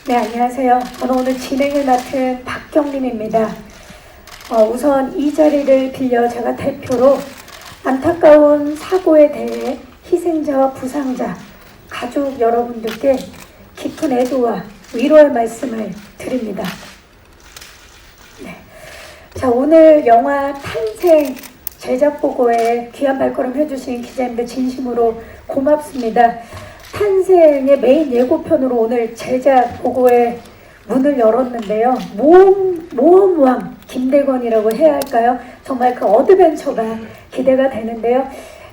네, 안녕하세요. 저는 오늘 진행을 맡은 박경림입니다. 우선 이 자리를 빌려 제가 대표로 안타까운 사고에 대해 희생자와 부상자, 가족 여러분들께 깊은 애도와 위로의 말씀을 드립니다. 네. 자, 오늘 영화 탄생 제작 보고에 귀한 발걸음 해주신 기자님들 진심으로 고맙습니다. 탄생의 메인 예고편으로 오늘 제작 보고에 문을 열었는데요. 모험왕 김대건이라고 해야 할까요? 정말 그 어드벤처가 기대가 되는데요.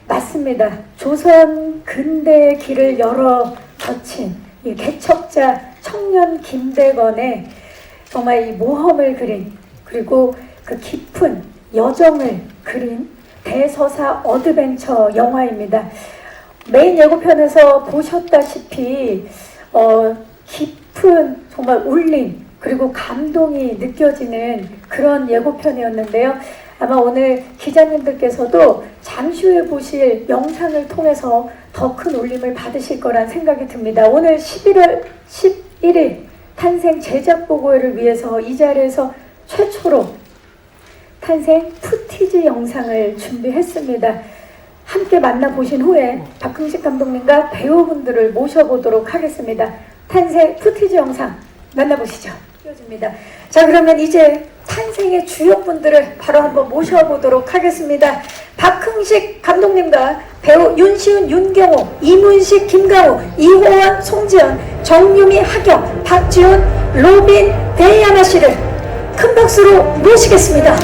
맞습니다. 조선 근대의 길을 열어 젖힌 이 개척자 청년 김대건의 정말 이 모험을 그린, 그리고 그 깊은 여정을 그린 대서사 어드벤처 영화입니다. 메인 예고편에서 보셨다시피 깊은 정말 울림 그리고 감동이 느껴지는 그런 예고편이었는데요. 아마 오늘 기자님들께서도 잠시 후에 보실 영상을 통해서 더 큰 울림을 받으실 거란 생각이 듭니다. 오늘 11월 11일 탄생 제작 보고회를 위해서 이 자리에서 최초로 탄생 푸티지 영상을 준비했습니다. 함께 만나보신 후에 박흥식 감독님과 배우분들을 모셔보도록 하겠습니다. 탄생 푸티지 영상 만나보시죠. 띄워줍니다. 자, 그러면 이제 탄생의 주역분들을 바로 한번 모셔보도록 하겠습니다. 박흥식 감독님과 배우 윤시훈, 윤경호, 이문식, 김강우, 이호원, 송지연, 정유미, 하경, 박지훈, 로빈, 데이아나 씨를 큰 박수로 모시겠습니다.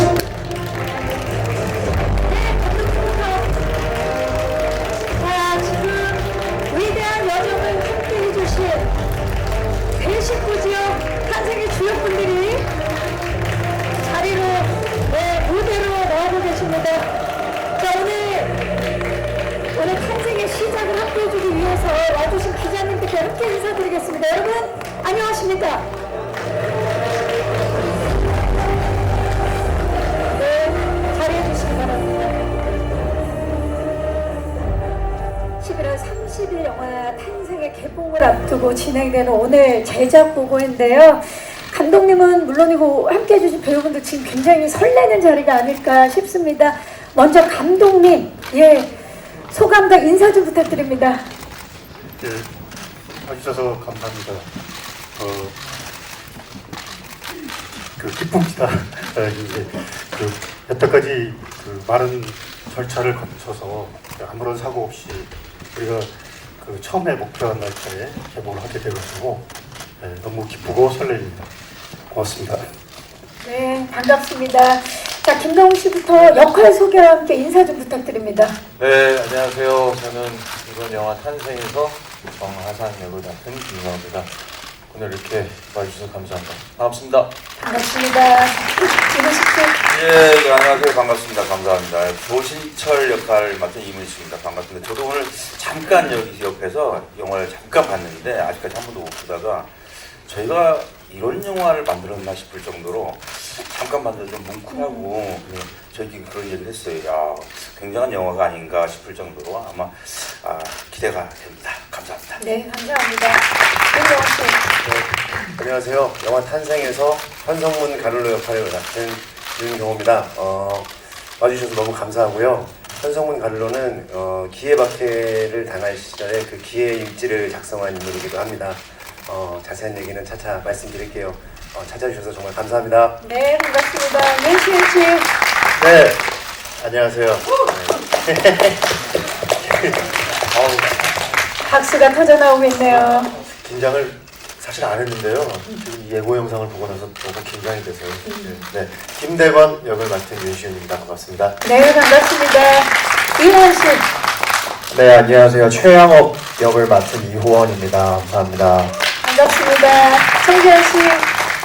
와주신 기자님들께 함께 인사드리겠습니다. 여러분 안녕하십니까? 네, 자리해 주시기 바랍니다. 11월 30일 영화 탄생의 개봉을 앞두고 진행되는 오늘 제작 보고인데요. 감독님은 물론이고 함께 해주신 배우분들 지금 굉장히 설레는 자리가 아닐까 싶습니다. 먼저 감독님, 소감과 인사 좀 부탁드립니다. 네, 와주셔서 감사합니다. 기쁩니다. 여태까지 많은 절차를 거쳐서 아무런 사고 없이 우리가 처음에 목표한 날짜에 개봉을 하게 되어서 너무 기쁘고 설레입니다. 고맙습니다. 네, 반갑습니다. 자, 김강우 씨부터 역할 소개와 함께 인사 좀 부탁드립니다. 네, 안녕하세요. 저는 이번 영화 탄생에서 정하산 역을 맡은 김강우입니다. 오늘 이렇게 와주셔서 감사합니다. 반갑습니다. 반갑습니다. 이문식 씨. 예, 안녕하세요. 반갑습니다. 감사합니다. 조신철 역할을 맡은 이문식입니다. 반갑습니다. 저도 오늘 잠깐 여기 옆에서 영화를 잠깐 봤는데 아직까지 한 번도 못 보다가 저희가 이런 영화를 만들었나 싶을 정도로 잠깐 봤는데 좀 뭉클하고 저희끼리 그런 얘기를 했어요. 야, 굉장한 영화가 아닌가 싶을 정도로 아마 기대가 됩니다. 감사합니다. 네, 감사합니다. 윤경호 씨. 네, 안녕하세요. 영화 탄생에서 현성문 가룰로 역할을 맡은 윤경호입니다. 와주셔서 너무 감사하고요. 현성문 가룰로는 기해박해를 당할 시절에 그 기해 일지를 작성한 인물이기도 합니다. 자세한 얘기는 차차 말씀드릴게요. 찾아주셔서 정말 감사합니다. 네, 반갑습니다. 윤시훈 씨. 네, 안녕하세요. 박수가 터져 나오고 있네요. 긴장을 사실 안 했는데요. 지금 예고 영상을 보고 나서 너무 긴장이 돼서요. 네, 김대건 역을 맡은 윤시훈입니다. 반갑습니다. 네, 반갑습니다. 이호원 씨. 네, 안녕하세요. 최양업 역을 맡은 이호원입니다. 감사합니다. 반갑습니다. 송지연 씨.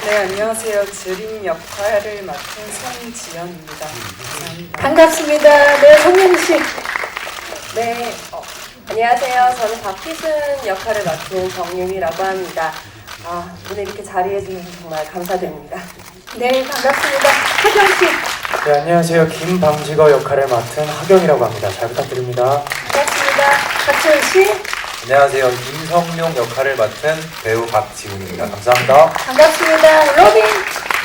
네, 안녕하세요. 드림 역할을 맡은 손지연입니다. 감사합니다. 반갑습니다. 네, 송윤희 씨. 네, 안녕하세요. 저는 박희순 역할을 맡은 정유미라고 합니다. 오늘 이렇게 자리해 주셔서 정말 감사드립니다. 네, 반갑습니다. 하경 씨. 네, 안녕하세요. 김방직어 역할을 맡은 하경이라고 합니다. 잘 부탁드립니다. 반갑습니다. 박지훈 씨. 안녕하세요. 임성룡 역할을 맡은 배우 박지훈입니다. 감사합니다. 반갑습니다. 로빈.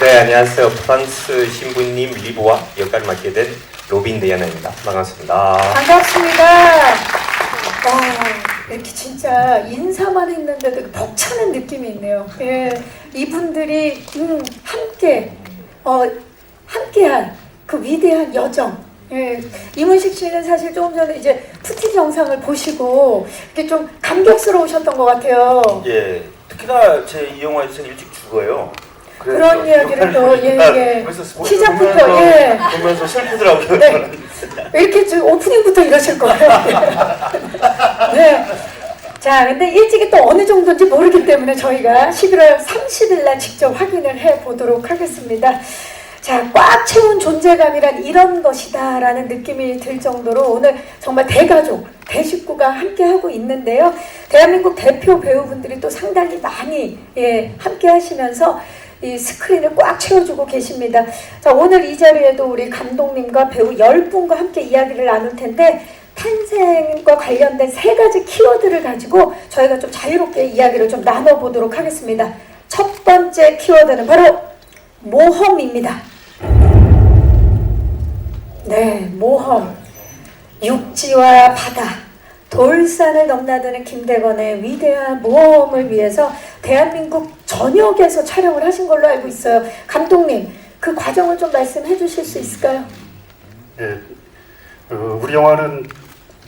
네, 안녕하세요. 프랑스 신부님 리보아 역할을 맡게 된 로빈 데이아나입니다. 반갑습니다. 반갑습니다. 와, 이렇게 진짜 인사만 했는데도 벅차는 느낌이 있네요. 예, 이분들이 함께한 그 위대한 여정. 예, 이문식 씨는 사실 조금 전에 이제 푸티지 영상을 보시고 이렇게 좀 감격스러우셨던 것 같아요. 예, 특히나 제 이 영화에서 제가 일찍 죽어요. 그런 이야기를 또 그래서 시작부터 보면서 슬프더라고요. 네. 이렇게 좀 오프닝부터 이러실 거예요. 네. 자, 근데 일찍이 또 어느 정도인지 모르기 때문에 저희가 11월 30일 날 직접 확인을 해 보도록 하겠습니다. 자, 꽉 채운 존재감이란 이런 것이다 라는 느낌이 들 정도로 오늘 정말 대가족, 대식구가 함께하고 있는데요. 대한민국 대표 배우분들이 또 상당히 많이 함께 하시면서 이 스크린을 꽉 채워주고 계십니다. 자, 오늘 이 자리에도 우리 감독님과 배우 10분과 함께 이야기를 나눌 텐데 탄생과 관련된 3가지 키워드를 가지고 저희가 좀 자유롭게 이야기를 좀 나눠보도록 하겠습니다. 첫 번째 키워드는 바로 모험입니다. 네, 모험. 육지와 바다, 돌산을 넘나드는 김대건의 위대한 모험을 위해서 대한민국 전역에서 촬영을 하신 걸로 알고 있어요. 감독님, 그 과정을 좀 말씀해 주실 수 있을까요? 예, 우리 영화는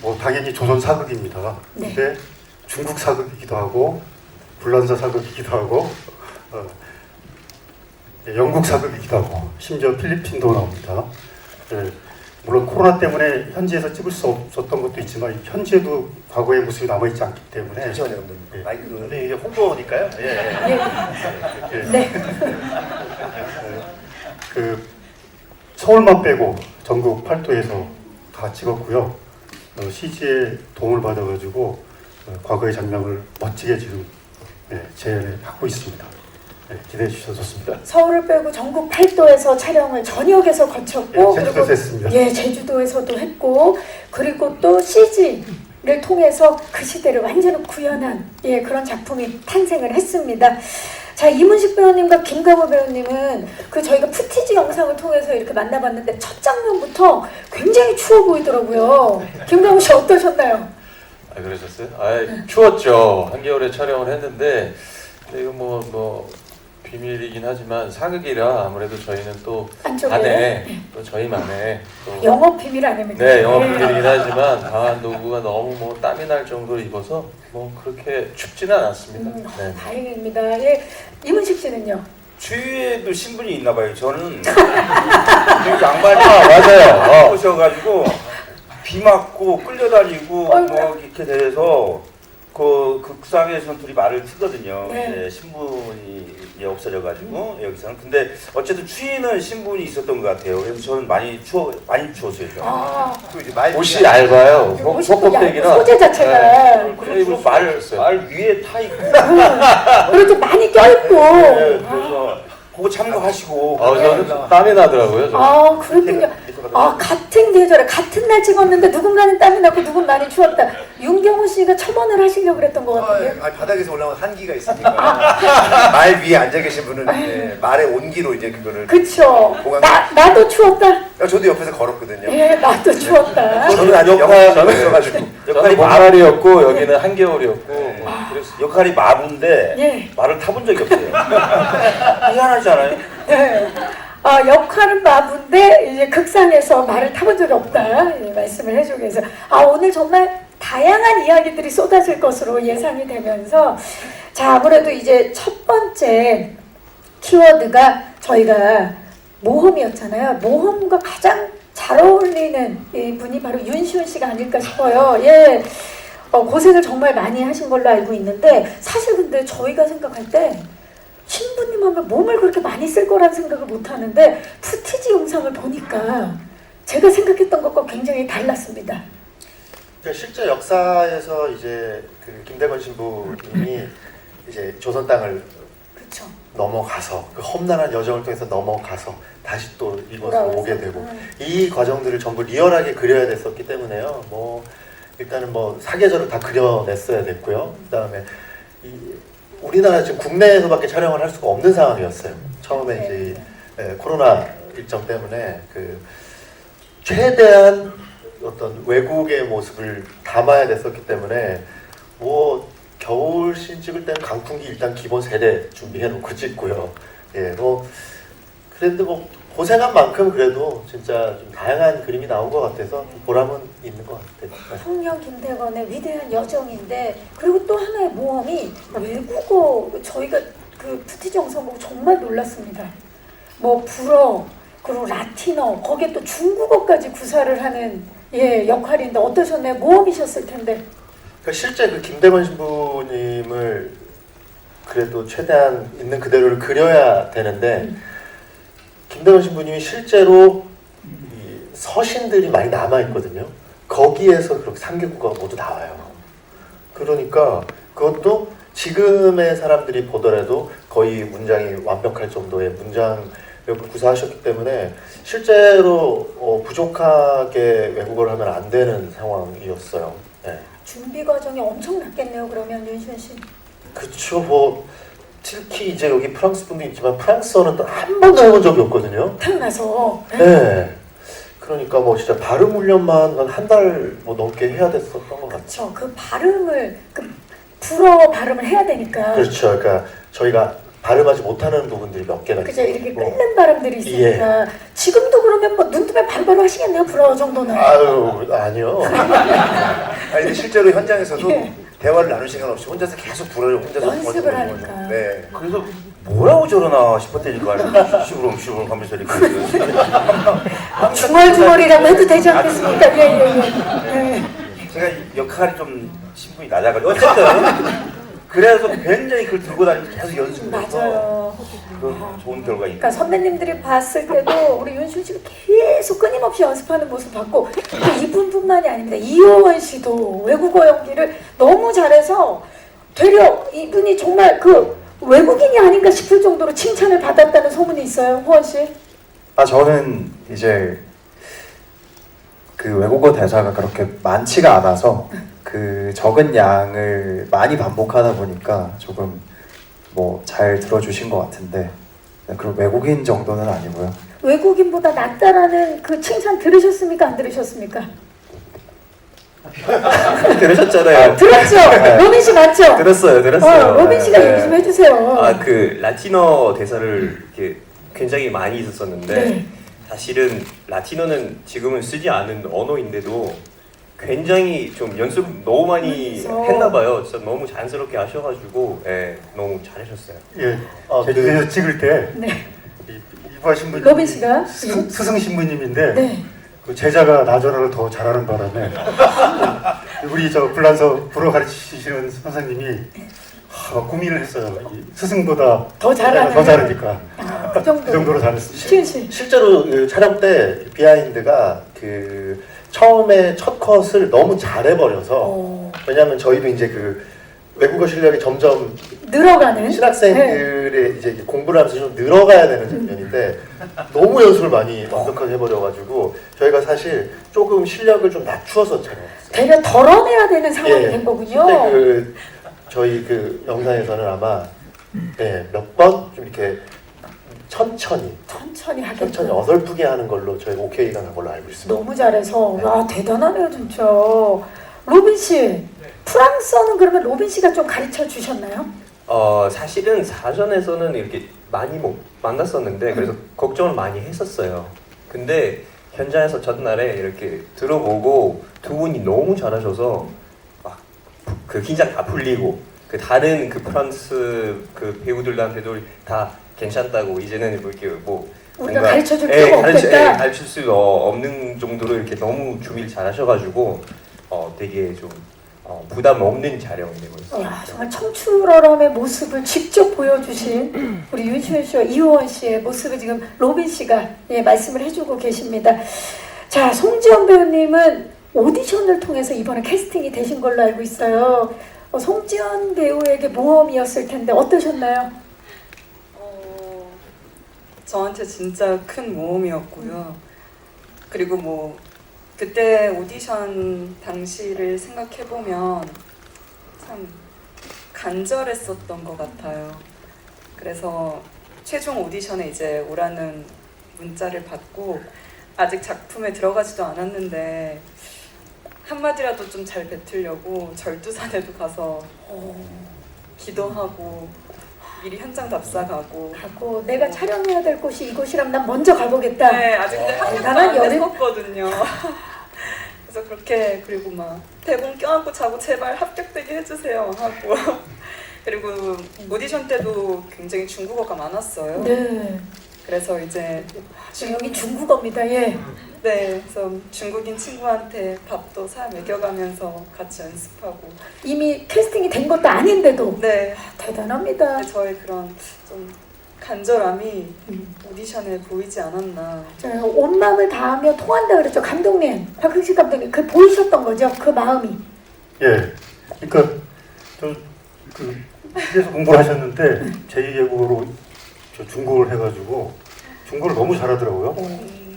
뭐 당연히 조선 사극입니다. 네. 근데 중국 사극이기도 하고 불란서 사극이기도 하고 영국 사극이기도 하고 심지어 필리핀도 나옵니다. 예, 물론 코로나 때문에 현지에서 찍을 수 없었던 것도 있지만 현지에도 과거의 모습이 남아있지 않기 때문에 잠시만요, 감독님. 예. 마이크는 이게 홍보니까요. 네. 그 서울만 빼고 전국 팔도에서 다 찍었고요. CG의 도움을 받아가지고 과거의 장면을 멋지게 지금 재현하고 있습니다. 기대해 주셔서 좋습니다. 서울을 빼고 전국 8도에서 촬영을 전역에서 거쳤고 제주도에서 했습니다. 예, 제주도에서도 했고 그리고 또 CG를 통해서 그 시대를 완전히 구현한 그런 작품이 탄생을 했습니다. 자, 이문식 배우님과 김강호 배우님은 그 저희가 푸티지 영상을 통해서 이렇게 만나봤는데 첫 장면부터 굉장히 추워 보이더라고요. 김강호 씨 어떠셨나요? 아, 그러셨어요? 추웠죠. 한겨울에 촬영을 했는데 근데 이거 뭐 비밀이긴 하지만 사극이라 아무래도 저희는 또 안쪽에 안에 또 저희만의 또 영업 비밀 아닙니까? 네, 영업 비밀이긴 하지만 강한 도구가 너무 뭐 땀이 날 정도로 입어서 뭐 그렇게 춥지는 않았습니다. 네. 다행입니다. 예, 이문식 씨는요? 주위에도 신분이 있나 봐요. 저는 양말 맞아요. 오셔가지고 비 맞고 끌려다니고 뭐 이렇게 돼서 그 극상에서는 둘이 말을 트거든요. 네. 신분이 없어져가지고 여기서는. 근데 어쨌든 추위는 신분이 있었던 것 같아요. 그래서 저는 많이 추웠어요. 또 이제 마이크 옷이 얇아요. 속껍데기나 소재 자체가 그리고 말 위에 타 있고. 그렇게 많이 껴있고. 그래서 그거 참고하시고. 저는 땀이 나더라고요. 저는. 그렇군요. 같은 계절에 같은 날 찍었는데 누군가는 땀이 나고 누군 많이 추웠다. 윤경호 씨가 첨언을 하시려고 그랬던 것 같은데. 바닥에서 올라온 한기가 있으니까 말 위에 앉아 계신 분은 말의 온기로 이제 그거를. 그쵸. 보강- 나도 추웠다. 저도 옆에서 걸었거든요. 예, 나도 추웠다. 저는 아직 영화가 있어가지고. 저는 봄날이었고 여기는 한겨울이었고 그래서 역할이 마부인데 예. 말을 타본 적이 없어요. 희한하지 않아요? 네. 역할은 마부인데 이제 극상에서 말을 타본 적이 없다 말씀을 해주고 계세요. 오늘 정말 다양한 이야기들이 쏟아질 것으로 예상이 되면서 자, 아무래도 이제 첫 번째 키워드가 저희가 모험이었잖아요. 모험과 가장 잘 어울리는 이 분이 바로 윤시훈 씨가 아닐까 싶어요. 예. 고생을 정말 많이 하신 걸로 알고 있는데 사실 근데 저희가 생각할 때 신부님 하면 몸을 그렇게 많이 쓸 거라는 생각을 못 하는데 푸티지 영상을 보니까 제가 생각했던 것과 굉장히 달랐습니다. 그러니까 실제 역사에서 이제 그 김대건 신부님이 이제 조선 땅을 그렇죠. 넘어가서 그 험난한 여정을 통해서 넘어가서 다시 또 이곳으로 돌아와서. 오게 되고 이 과정들을 전부 리얼하게 그려야 됐었기 때문에요. 뭐 일단은 뭐 사계절을 다 그려냈어야 됐고요. 그다음에 우리나라 지금 국내에서밖에 촬영을 할 수가 없는 상황이었어요. 처음에 이제 코로나 일정 때문에 그 최대한 어떤 외국의 모습을 담아야 됐었기 때문에 뭐 겨울 씬 찍을 때는 강풍기 일단 기본 세대 준비해놓고 찍고요. 예, 뭐 그런데 뭐 고생한 만큼 그래도 진짜 좀 다양한 그림이 나온 것 같아서 보람은 있는 것 같아요. 청년 김대건의 위대한 여정인데, 그리고 또 하나의 모험이 외국어. 저희가 그 푸티지 영상 보고 정말 놀랐습니다. 뭐 불어, 그리고 라틴어, 거기에 또 중국어까지 구사를 하는 역할인데 어떠셨나요? 모험이셨을 텐데. 그러니까 실제 그 김대건 신부님을 그래도 최대한 있는 그대로를 그려야 되는데 김대건 신부님이 실제로 이 서신들이 많이 남아 있거든요. 거기에서 그렇게 3개국어가 모두 나와요. 그러니까 그것도 지금의 사람들이 보더라도 거의 문장이 완벽할 정도의 문장을 구사하셨기 때문에 실제로 부족하게 외국어를 하면 안 되는 상황이었어요. 네. 준비 과정이 엄청났겠네요. 그러면 윤시현 씨. 그쵸. 뭐 특히 이제 여기 프랑스 분도 있지만 프랑스어는 또 한 번도 해본 적이 없거든요. 태어나서. 네. 그러니까 뭐 진짜 발음 훈련만 한 달 뭐 넘게 해야 됐었던 것 같아요. 그렇죠. 그 발음을 불어 발음을 해야 되니까. 그렇죠. 그러니까 저희가 발음하지 못하는 부분들이 몇 개가 그죠. 있어요. 이렇게 끓는 발음들이 있으니까. 예. 지금도 그러면 뭐 눈뜨면 바로바로 하시겠네요. 불어 정도는. 아유, 아니요. 아니 근데 실제로 현장에서도 대화를 나눌 시간 없이 혼자서 계속 불어를 혼자서 연습을 부어주는 하니까. 거죠. 네. 그래서 뭐라고 저러나 싶었다니까. 시부름 하면서 이렇게. 중얼중얼이라고 해도 되지 않겠습니까? 예. 제가 역할이 좀 신분이 낮아가지고 어쨌든 그래서 굉장히 그걸 들고 다니면서 계속 연습해서 맞아요. 그 좋은 결과 있는. 그러니까 선배님들이 봤을 때도 우리 윤시현 씨가 계속 끊임없이 연습하는 모습 봤고, 또 이분뿐만이 아닙니다. 이효원 씨도 외국어 연기를 너무 잘해서 되려 이분이 정말 그 외국인이 아닌가 싶을 정도로 칭찬을 받았다는 소문이 있어요. 호원 씨. 저는 이제 그 외국어 대사가 그렇게 많지가 않아서 그 적은 양을 많이 반복하다 보니까 조금 뭐 잘 들어주신 것 같은데, 그리고 외국인 정도는 아니고요. 외국인보다 낫다라는 그 칭찬 들으셨습니까? 안 들으셨습니까? 들으셨잖아요. 들었죠? 로빈 씨 맞죠? 들었어요. 로빈 씨가 얘기 좀 해주세요. 그 라틴어 대사를 이렇게 굉장히 많이 있었었는데 네. 사실은 라틴어는 지금은 쓰지 않은 언어인데도 굉장히 좀 연습 너무 많이 했나 봐요. 진짜 너무 자연스럽게 하셔가지고 너무 잘하셨어요. 예, 제주에서 찍을 때 네. 이부하 신부님, 로빈 씨가 스승 신부님인데 네. 그 제자가 나저라를 더 잘하는 바람에 우리 저 불란서 불어 가르치시는 선생님이 고민을 했어요. 이 스승보다 더 잘하는 더 잘하니까 그 정도로 잘했습니다. 시현 씨. 실제로 그 촬영 때 비하인드가 그 처음에 첫 컷을 너무 잘해버려서 왜냐하면 저희도 이제 그 외국어 실력이 점점 늘어가는 신학생들의 이제 공부를 하면서 좀 늘어가야 되는 장면인데 너무 연습을 많이 완벽하게 해버려가지고 저희가 사실 조금 실력을 좀 낮추어서 촬영했어요. 되려 덜어내야 되는 상황이 된 거군요. 근데 그 저희 그 영상에서는 아마 몇 번 좀 이렇게 천천히 하겠죠. 어설프게 하는 걸로 저희가 오케이가 난 걸로 알고 있습니다. 너무 잘해서 와 대단하네요 진짜. 로빈 씨, 프랑스어는 그러면 로빈 씨가 좀 가르쳐 주셨나요? 사실은 사전에서는 이렇게 많이 못 만났었는데 그래서 걱정을 많이 했었어요. 근데 현장에서 전날에 이렇게 들어보고 두 분이 너무 잘하셔서 막 그 긴장 다 풀리고 그 다른 그 프랑스 그 배우들한테도 다 괜찮다고 이제는 뭐 이렇게 뭐 우리가 가르쳐줄 필요가 없겠다. 가르칠 수 없는 정도로 이렇게 너무 준비를 잘하셔가지고 되게 좀 부담 없는 촬영이 되고 있어요. 정말 청출어람의 모습을 직접 보여주신 우리 윤시현 씨와 이효원 씨의 모습을 지금 로빈 씨가 말씀을 해주고 계십니다. 자, 송지연 배우님은 오디션을 통해서 이번에 캐스팅이 되신 걸로 알고 있어요. 송지연 배우에게 모험이었을 텐데 어떠셨나요? 저한테 진짜 큰 모험이었고요. 그리고 뭐 그때 오디션 당시를 생각해보면 참 간절했었던 것 같아요. 그래서 최종 오디션에 이제 오라는 문자를 받고 아직 작품에 들어가지도 않았는데 한마디라도 좀 잘 뱉으려고 절두산에도 가서 기도하고 미리 현장 답사 가고 내가 촬영해야 될 곳이 이곳이라면 난 먼저 가보겠다. 네, 아직 근데 합격도 대단한 안 여름. 됐었거든요. 그래서 그렇게 그리고 막 대본 껴안고 자고 제발 합격되게 해주세요 하고 그리고 오디션 때도 굉장히 중국어가 많았어요. 네. 그래서 이제 여기 중국어입니다. 예. 네, 그래서 중국인 친구한테 밥도 사 먹여가면서 같이 연습하고 이미 캐스팅이 된 것도 아닌데도 네, 대단합니다. 저의 그런 좀 간절함이 오디션에 보이지 않았나. 자, 온 마음을 다하며 통한다 그랬죠. 감독님, 박흥식 감독님, 그 보이셨던 거죠? 그 마음이. 예. 그러니까 저그 TV에서 공부를 하셨는데 제2외국어로 저 중국어를 해가지고 중국어를 너무 잘하더라고요.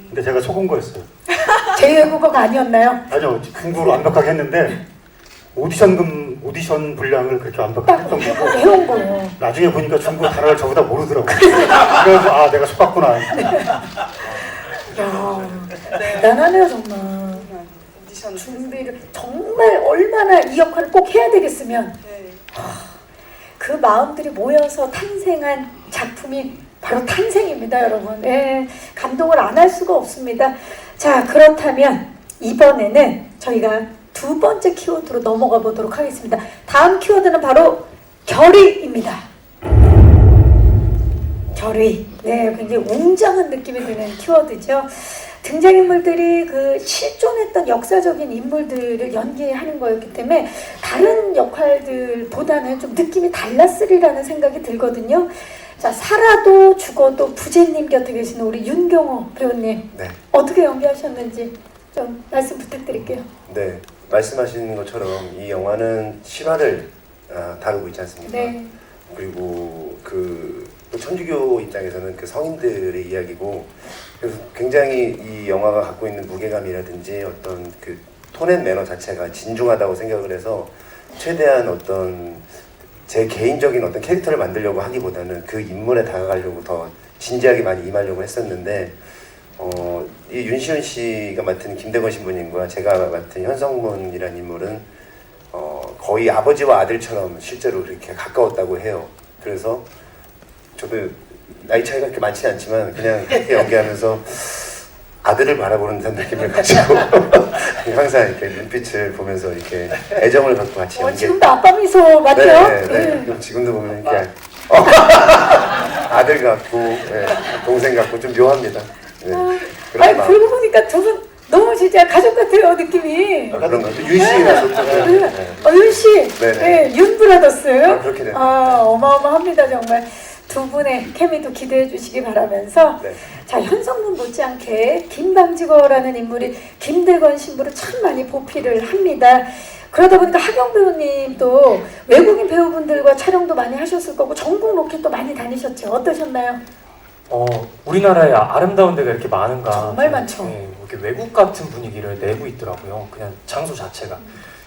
근데 제가 속은 거였어요. 제2외국어가 아니었나요? 아니요, 중국어로 완벽하게 했는데 오디션 분량을 그렇게 완벽하게 했던 거고 해온 거예요. 나중에 보니까 중국어 단어를 저보다 모르더라고요. 그래서 아 내가 속았구나. 야, 대단하네요 정말. 오디션 준비를 정말 얼마나 이 역할을 꼭 해야 되겠으면 네. 그 마음들이 모여서 탄생한 작품이 바로 탄생입니다, 여러분. 예, 감동을 안 할 수가 없습니다. 자, 그렇다면 이번에는 저희가 두 번째 키워드로 넘어가 보도록 하겠습니다. 다음 키워드는 바로 결의입니다. 결의. 네, 굉장히 웅장한 느낌이 드는 키워드죠. 등장인물들이 그 실존했던 역사적인 인물들을 연기하는 거였기 때문에 다른 역할들보다는 좀 느낌이 달랐으리라는 생각이 들거든요. 자, 살아도 죽어도 부제님 곁에 계시는 우리 윤경호 배우님, 네. 어떻게 연기하셨는지 좀 말씀 부탁드릴게요. 네, 말씀하신 것처럼 이 영화는 실화를 다루고 있지 않습니까? 네. 그리고 또 천주교 입장에서는 그 성인들의 이야기고, 그래서 굉장히 이 영화가 갖고 있는 무게감이라든지 어떤 그 톤 앤 매너 자체가 진중하다고 생각을 해서 최대한 어떤 제 개인적인 어떤 캐릭터를 만들려고 하기보다는 그 인물에 다가가려고 더 진지하게 많이 임하려고 했었는데, 이 윤시은 씨가 맡은 김대건 신부님과 제가 맡은 현성문이라는 인물은 거의 아버지와 아들처럼 실제로 그렇게 가까웠다고 해요. 그래서 저도 나이 차이가 그렇게 많지는 않지만 그냥 그렇게 연기하면서 아들을 바라보는 듯한 느낌을 가지고 항상 이렇게 눈빛을 보면서 이렇게 애정을 갖고 같이 연기. 지금도 아빠 미소 맞죠? 네. 지금도 보면 이렇게 아들 같고 동생 같고 좀 묘합니다. 네. 아니, 그러고 보니까 두 분 너무 진짜 가족 같아요, 느낌이. 그런 것 같아요. 윤씨가 좋다고요. 윤씨, 네네. 윤 브라더스. 그렇게 돼요. 어마어마합니다, 정말. 두 분의 케미도 기대해 주시기 바라면서 네. 자, 현성문 못지않게 김방직어라는 인물이 김대건 신부를 참 많이 보필을 합니다. 그러다 보니까 하경 배우님도 외국인 배우분들과 촬영도 많이 하셨을 거고 전국 로켓도 많이 다니셨죠. 어떠셨나요? 우리나라에 아름다운 데가 이렇게 많은가. 정말 많죠. 네, 이렇게 외국 같은 분위기를 내고 있더라고요. 그냥 장소 자체가.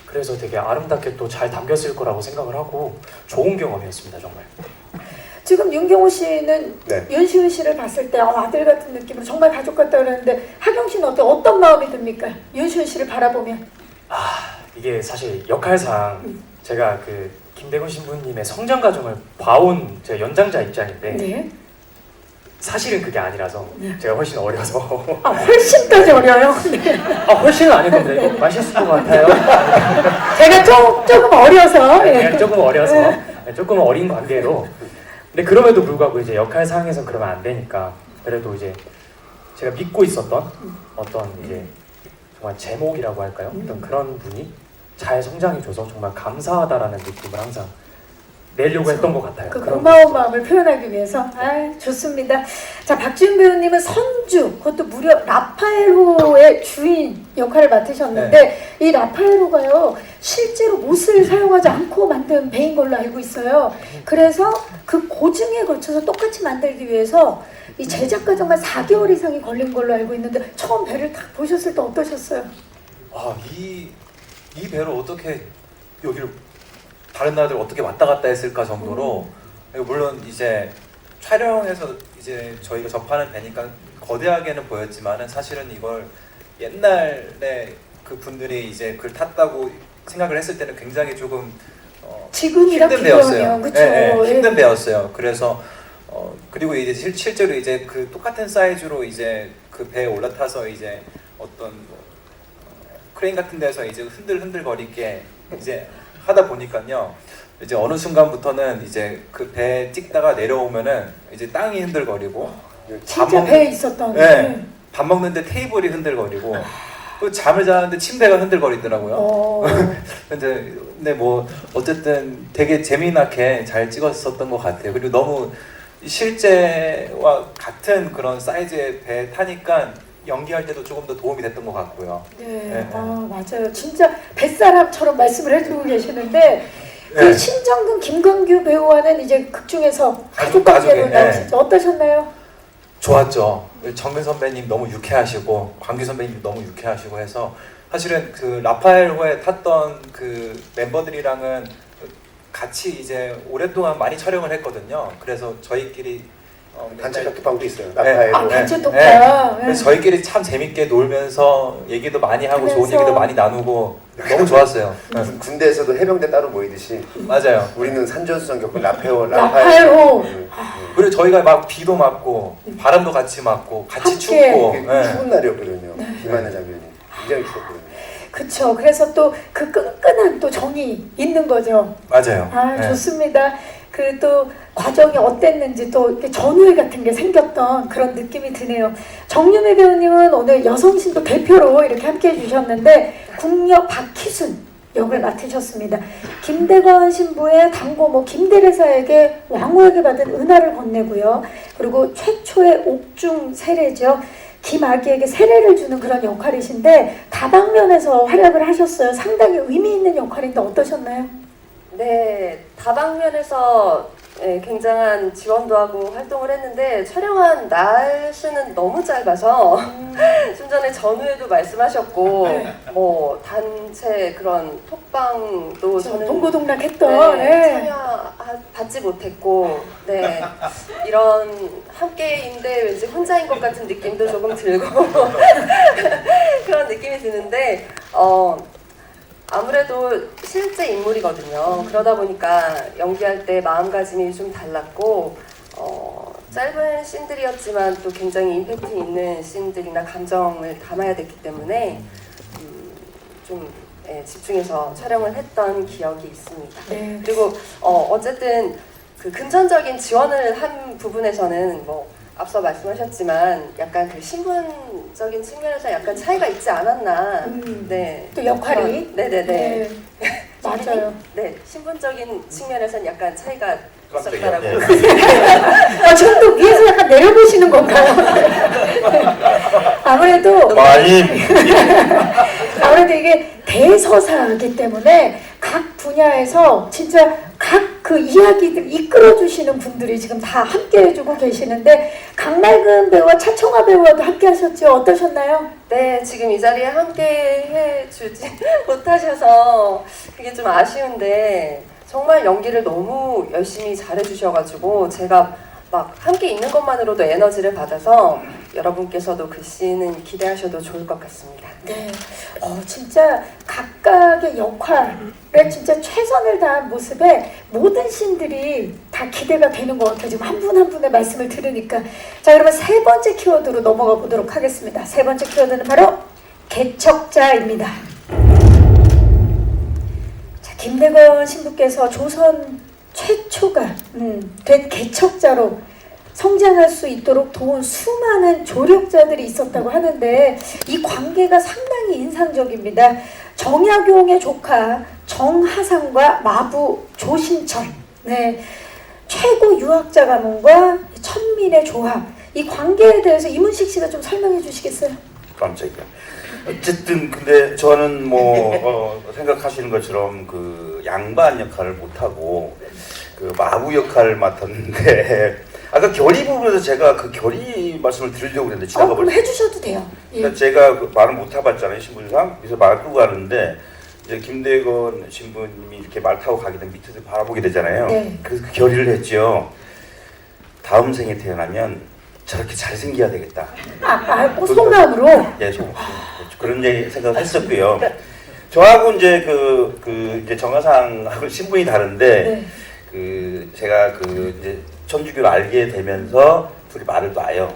그래서 되게 아름답게 또 잘 담겼을 거라고 생각을 하고 좋은 경험이었습니다, 정말. 지금 윤경호 씨는 네. 윤시은 씨를 봤을 때 아들 같은 느낌으로 정말 가족 같다 그러는데 하경 씨는 어떤 마음이 듭니까? 윤시은 씨를 바라보면. 이게 사실 역할상 제가 그 김대건 신부님의 성장 과정을 봐온 제가 연장자 입장인데 네. 사실은 그게 아니라서 제가 훨씬 어려서 훨씬까지 어려요. 네. 훨씬은 아닐 겁니다. 이거 맛있을 것 같아요. 제가 조금 어려서. 그냥 조금 어린 관계로. 근데 그럼에도 불구하고 이제 역할상에서 그러면 안 되니까 그래도 이제 제가 믿고 있었던 어떤 이제 정말 제목이라고 할까요? 어떤 그런 분이 잘 성장해줘서 정말 감사하다라는 느낌을 항상 내려고 했던 것 같아요. 그 고마운 마음을 표현하기 위해서. 좋습니다. 자, 박지훈 배우님은 선주, 그것도 무려 라파엘로의 주인 역할을 맡으셨는데 이 라파엘로가요 실제로 못을 사용하지 않고 만든 배인 걸로 알고 있어요. 그래서 그 고증에 거쳐서 똑같이 만들기 위해서 이 제작 과정만 4개월 이상이 걸린 걸로 알고 있는데 처음 배를 딱 보셨을 때 어떠셨어요? 이 배를 어떻게 여기를 다른 나라들 어떻게 왔다 갔다 했을까 정도로 물론 이제 촬영에서 이제 저희가 접하는 배니까 거대하게는 보였지만은 사실은 이걸 옛날에 그 분들이 이제 그걸 탔다고 생각을 했을 때는 굉장히 조금 지금이랑 힘든 배였어요. 비교하면 그쵸? 네, 힘든 배였어요. 그래서 그리고 이제 실제로 이제 그 똑같은 사이즈로 이제 그 배에 올라타서 이제 어떤 크레인 같은 데서 이제 흔들거리게 이제 하다 보니까요. 이제 어느 순간부터는 이제 그 배 찍다가 내려오면은 이제 땅이 흔들거리고 진짜 배에 있었던. 네, 밥 먹는데 테이블이 흔들거리고 또 잠을 자는데 침대가 흔들거리더라고요. 근데 뭐 어쨌든 되게 재미나게 잘 찍었었던 것 같아요. 그리고 너무 실제와 같은 그런 사이즈의 배 타니까 연기할 때도 조금 더 도움이 됐던 것 같고요. 네, 맞아요. 진짜 뱃사람처럼 말씀을 해주고 계시는데 그 네. 신정근, 김광규 배우와는 이제 극중에서 가족관계로 가족이, 나오시죠. 어떠셨나요? 좋았죠. 정근 선배님 너무 유쾌하시고 광규 선배님 너무 유쾌하시고 해서 사실은 그 라파엘호에 탔던 그 멤버들이랑은 같이 이제 오랫동안 많이 촬영을 했거든요. 그래서 저희끼리 단체 다큐방도 있어요. 네. 라파엘로. 단체 독방. 네. 그래서 저희끼리 참 재밌게 놀면서 얘기도 많이 하고 좋은 그래서- 얘기도 많이 나누고 너무 좋았어요. 군대에서도 해병대 따로 모이듯이 맞아요. 우리는 산전수전 겪고 라파엘호. 라파엘호. 그리고 저희가 막 비도 맞고 바람도 같이 맞고 같이 함께. 춥고 되게 추운 날이었거든요. 김하늘 장면이 굉장히 추웠거든요. 그쵸. 그래서 또 그 끈끈한 또 정이 있는 거죠. 맞아요. 네. 좋습니다. 그 또 과정이 어땠는지 또 이렇게 전우회 같은 게 생겼던 그런 느낌이 드네요. 정유미 배우님은 오늘 여성신도 대표로 이렇게 함께 해주셨는데 국녀 박희순 역을 맡으셨습니다. 김대건 신부의 당고모 김대래사에게 왕후에게 받은 은하를 건네고요. 그리고 최초의 옥중 세례죠. 김아기에게 세례를 주는 그런 역할이신데 다방면에서 활약을 하셨어요. 상당히 의미 있는 역할인데 어떠셨나요? 네, 다방면에서 굉장한 지원도 하고 활동을 했는데 촬영한 날씨는 너무 짧아서 좀 전에 전후에도 말씀하셨고 뭐 단체 그런 톡방도 저는 동고동락했던 참여 받지 못했고 이런 함께인데 왠지 혼자인 것 같은 느낌도 조금 들고 그런 느낌이 드는데 아무래도 실제 인물이거든요. 그러다 보니까 연기할 때 마음가짐이 좀 달랐고 짧은 씬들이었지만 또 굉장히 임팩트 있는 씬들이나 감정을 담아야 됐기 때문에 좀 집중해서 촬영을 했던 기억이 있습니다. 네. 그리고 어쨌든 그 금전적인 지원을 한 부분에서는 뭐 앞서 말씀하셨지만 약간 그 신분적인 측면에서 약간 차이가 있지 않았나. 네. 또 역할이. 네네네. 맞아요. 네, 신분적인 측면에서는 약간 차이가 있었다라고. 지금 또 위에서 약간 내려보시는 건가요? 아무래도 아무래도 이게 대서사이기 때문에 각 분야에서 진짜 각 그 이야기들 이끌어주시는 분들이 지금 다 함께 해주고 계시는데 강맑은 배우와 차청아 배우와도 함께 하셨죠? 어떠셨나요? 네, 지금 이 자리에 함께 해주지 못하셔서 그게 좀 아쉬운데 정말 연기를 너무 열심히 잘해주셔가지고 제가 막 함께 있는 것만으로도 에너지를 받아서 여러분께서도 그 씬은 기대하셔도 좋을 것 같습니다. 네, 진짜 각각의 역할에 진짜 최선을 다한 모습에 모든 씬들이 다 기대가 되는 것 같아요. 지금 한 분 한 분의 말씀을 들으니까. 자, 그러면 세 번째 키워드로 넘어가 보도록 하겠습니다. 세 번째 키워드는 바로 개척자입니다. 자, 김대건 신부께서 조선 최초가 된 개척자로 성장할 수 있도록 도운 수많은 조력자들이 있었다고 하는데 이 관계가 상당히 인상적입니다. 정약용의 조카 정하상과 마부 조신철, 최고 유학자 가문과 천민의 조합, 이 관계에 대해서 이문식 씨가 좀 설명해 주시겠어요? 깜짝이야. 어쨌든 근데 저는 뭐 생각하시는 것처럼 그 양반 역할을 못하고 그 마부 역할을 맡았는데 아까 결의 부분에서 제가 그 결의 말씀을 드리려고 그랬는데 지나가 그럼 버렸어요. 해주셔도 돼요. 예. 그러니까 제가 그 말을 못 해봤잖아요, 신분상. 그래서 말 끌고 가는데 이제 김대건 신부님이 이렇게 말 타고 가게 되면 밑에서 바라보게 되잖아요. 네. 그래서 그 결의를 했죠. 다음 생에 태어나면 저렇게 잘생겨야 되겠다. 속마음으로. 예, 그런 얘기 생각을 했었고요. 저하고 이제 이제 정화상하고 신분이 다른데 네. 그 제가 그 이제 천주교를 알게 되면서 둘이 말을 놔요.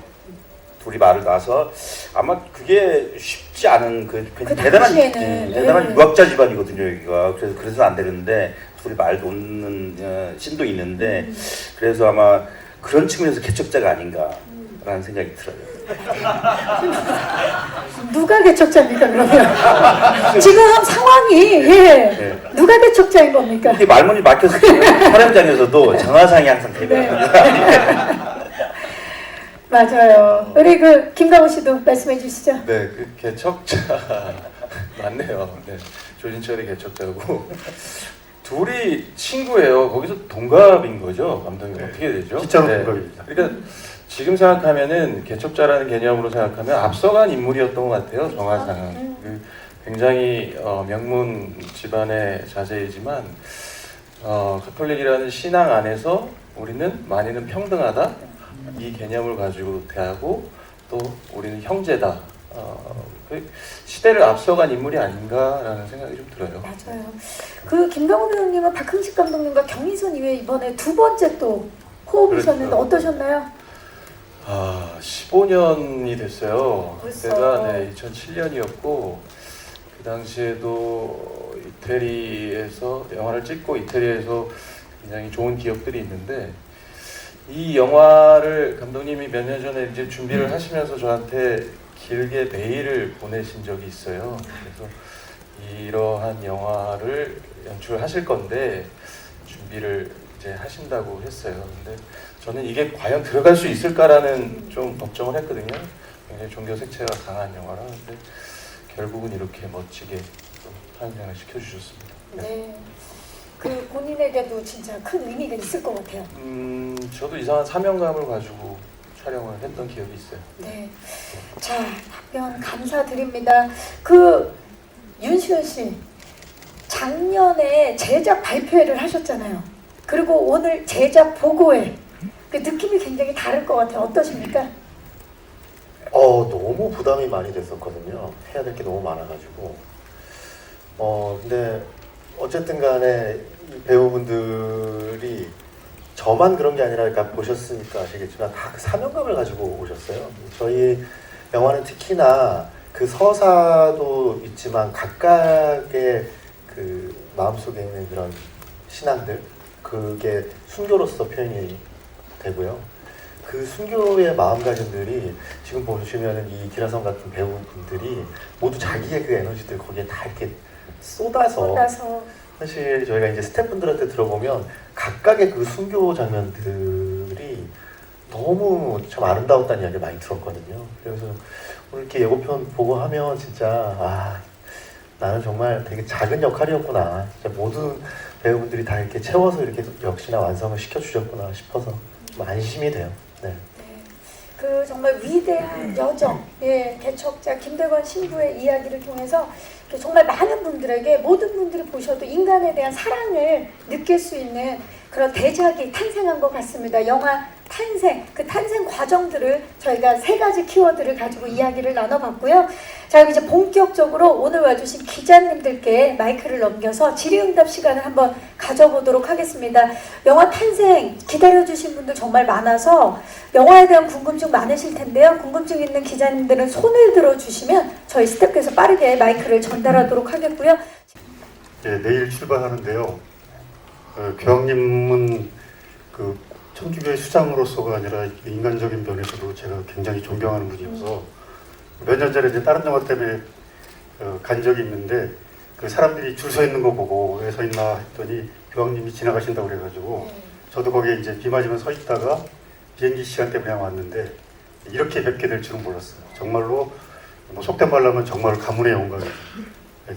둘이 말을 놔서 아마 그게 쉽지 않은 그 대단한 당시에는, 대단한 네. 유학자 집안이거든요, 여기가. 그래서 안 되는데 둘이 말 놓는 신도 있는데 그래서 아마 그런 측면에서 개척자가 아닌가라는 생각이 들어요. 누가 개척자입니까 그러면? 지금 상황이 네. 누가 개척자인 겁니까? 이게 말문이 막혀서 촬영장에서도 정화상이 항상 대변합니다. 맞아요. 우리 그 김강호 씨도 말씀해 주시죠. 네, 그 개척자 맞네요. 네, 조진철이 개척자고 둘이 친구예요. 거기서 동갑인 거죠, 감독님. 어떻게 되죠? 진짜로 동갑입니다. 그러니까 지금 생각하면은 개척자라는 개념으로 생각하면 앞서간 인물이었던 것 같아요, 정화상은. 그 굉장히 명문 집안의 자제이지만 가톨릭이라는 신앙 안에서 우리는 만인은 평등하다 이 개념을 가지고 대하고 또 우리는 형제다. 그 시대를 앞서간 인물이 아닌가라는 생각이 좀 들어요. 맞아요. 그 김강호 배우님은 박흥식 감독님과 경인선 이후에 이번에 두 번째 또 호흡이셨는데 그렇죠. 어떠셨나요? 15년이 됐어요. 벌써. 그때가 2007년이었고 그 당시에도 이태리에서 영화를 찍고 이태리에서 굉장히 좋은 기억들이 있는데 이 영화를 감독님이 몇 년 전에 이제 준비를 하시면서 저한테 길게 메일을 보내신 적이 있어요. 그래서 이러한 영화를 연출하실 건데 준비를 이제 하신다고 했어요. 근데 저는 이게 과연 들어갈 수 있을까라는 좀 걱정을 했거든요. 굉장히 종교 색채가 강한 영화라. 근데 결국은 이렇게 멋지게 또 탄생을 시켜주셨습니다. 네. 그 본인에게도 진짜 큰 의미가 있을 것 같아요. 저도 이상한 사명감을 가지고 촬영을 했던 기억이 있어요. 네. 자, 답변 감사드립니다. 그 윤시현 씨 작년에 제작 발표회를 하셨잖아요. 그리고 오늘 제작 보고회 그 느낌이 굉장히 다를 것 같아요. 어떠십니까? 너무 부담이 많이 됐었거든요. 해야 될 게 너무 많아가지고. 근데 어쨌든 간에 이 배우분들이 저만 그런 게 아니라 그러니까 보셨으니까 아시겠지만 다 그 사명감을 가지고 오셨어요. 저희 영화는 특히나 그 서사도 있지만 각각의 그 마음속에 있는 그런 신앙들 그게 순교로서 표현이 되고요. 그 순교의 마음가짐들이 지금 보시면은 이 기라성 같은 배우분들이 모두 자기의 그 에너지들 거기에 다 이렇게 쏟아서 사실 저희가 이제 스태프분들한테 들어보면 각각의 그 순교 장면들이 너무 참 아름다웠다는 이야기를 많이 들었거든요. 그래서 오늘 이렇게 예고편 보고 하면 진짜 나는 정말 되게 작은 역할이었구나. 진짜 모든 배우분들이 다 이렇게 채워서 이렇게 역시나 완성을 시켜주셨구나 싶어서 좀 안심이 돼요. 네. 그 정말 위대한 여정, 개척자 김대건 신부의 이야기를 통해서 정말 많은 분들에게 모든 분들이 보셔도 인간에 대한 사랑을 느낄 수 있는 그런 대작이 탄생한 것 같습니다. 영화 탄생, 그 탄생 과정들을 저희가 3가지 키워드를 가지고 이야기를 나눠봤고요. 자, 그럼 이제 본격적으로 오늘 와주신 기자님들께 마이크를 넘겨서 질의응답 시간을 한번 가져보도록 하겠습니다. 영화 탄생 기다려주신 분들 정말 많아서 영화에 대한 궁금증 많으실 텐데요. 궁금증 있는 기자님들은 손을 들어주시면 저희 스태프께서 빠르게 마이크를 전달하도록 하겠고요. 네, 내일 출발하는데요. 교황님은 그 천주교의 수장으로서가 아니라 인간적인 면에서도 제가 굉장히 존경하는 분이어서 몇 년 전에 이제 다른 영화 때문에 간 적이 있는데 그 사람들이 줄 서 있는 거 보고 왜 서 있나 했더니 교황님이 지나가신다고 그래가지고 저도 거기에 이제 비 맞으면 서 있다가 비행기 시간 때문에 왔는데 이렇게 뵙게 될 줄은 몰랐어요. 정말로 뭐 속된 말로 하면 정말 가문의 영광이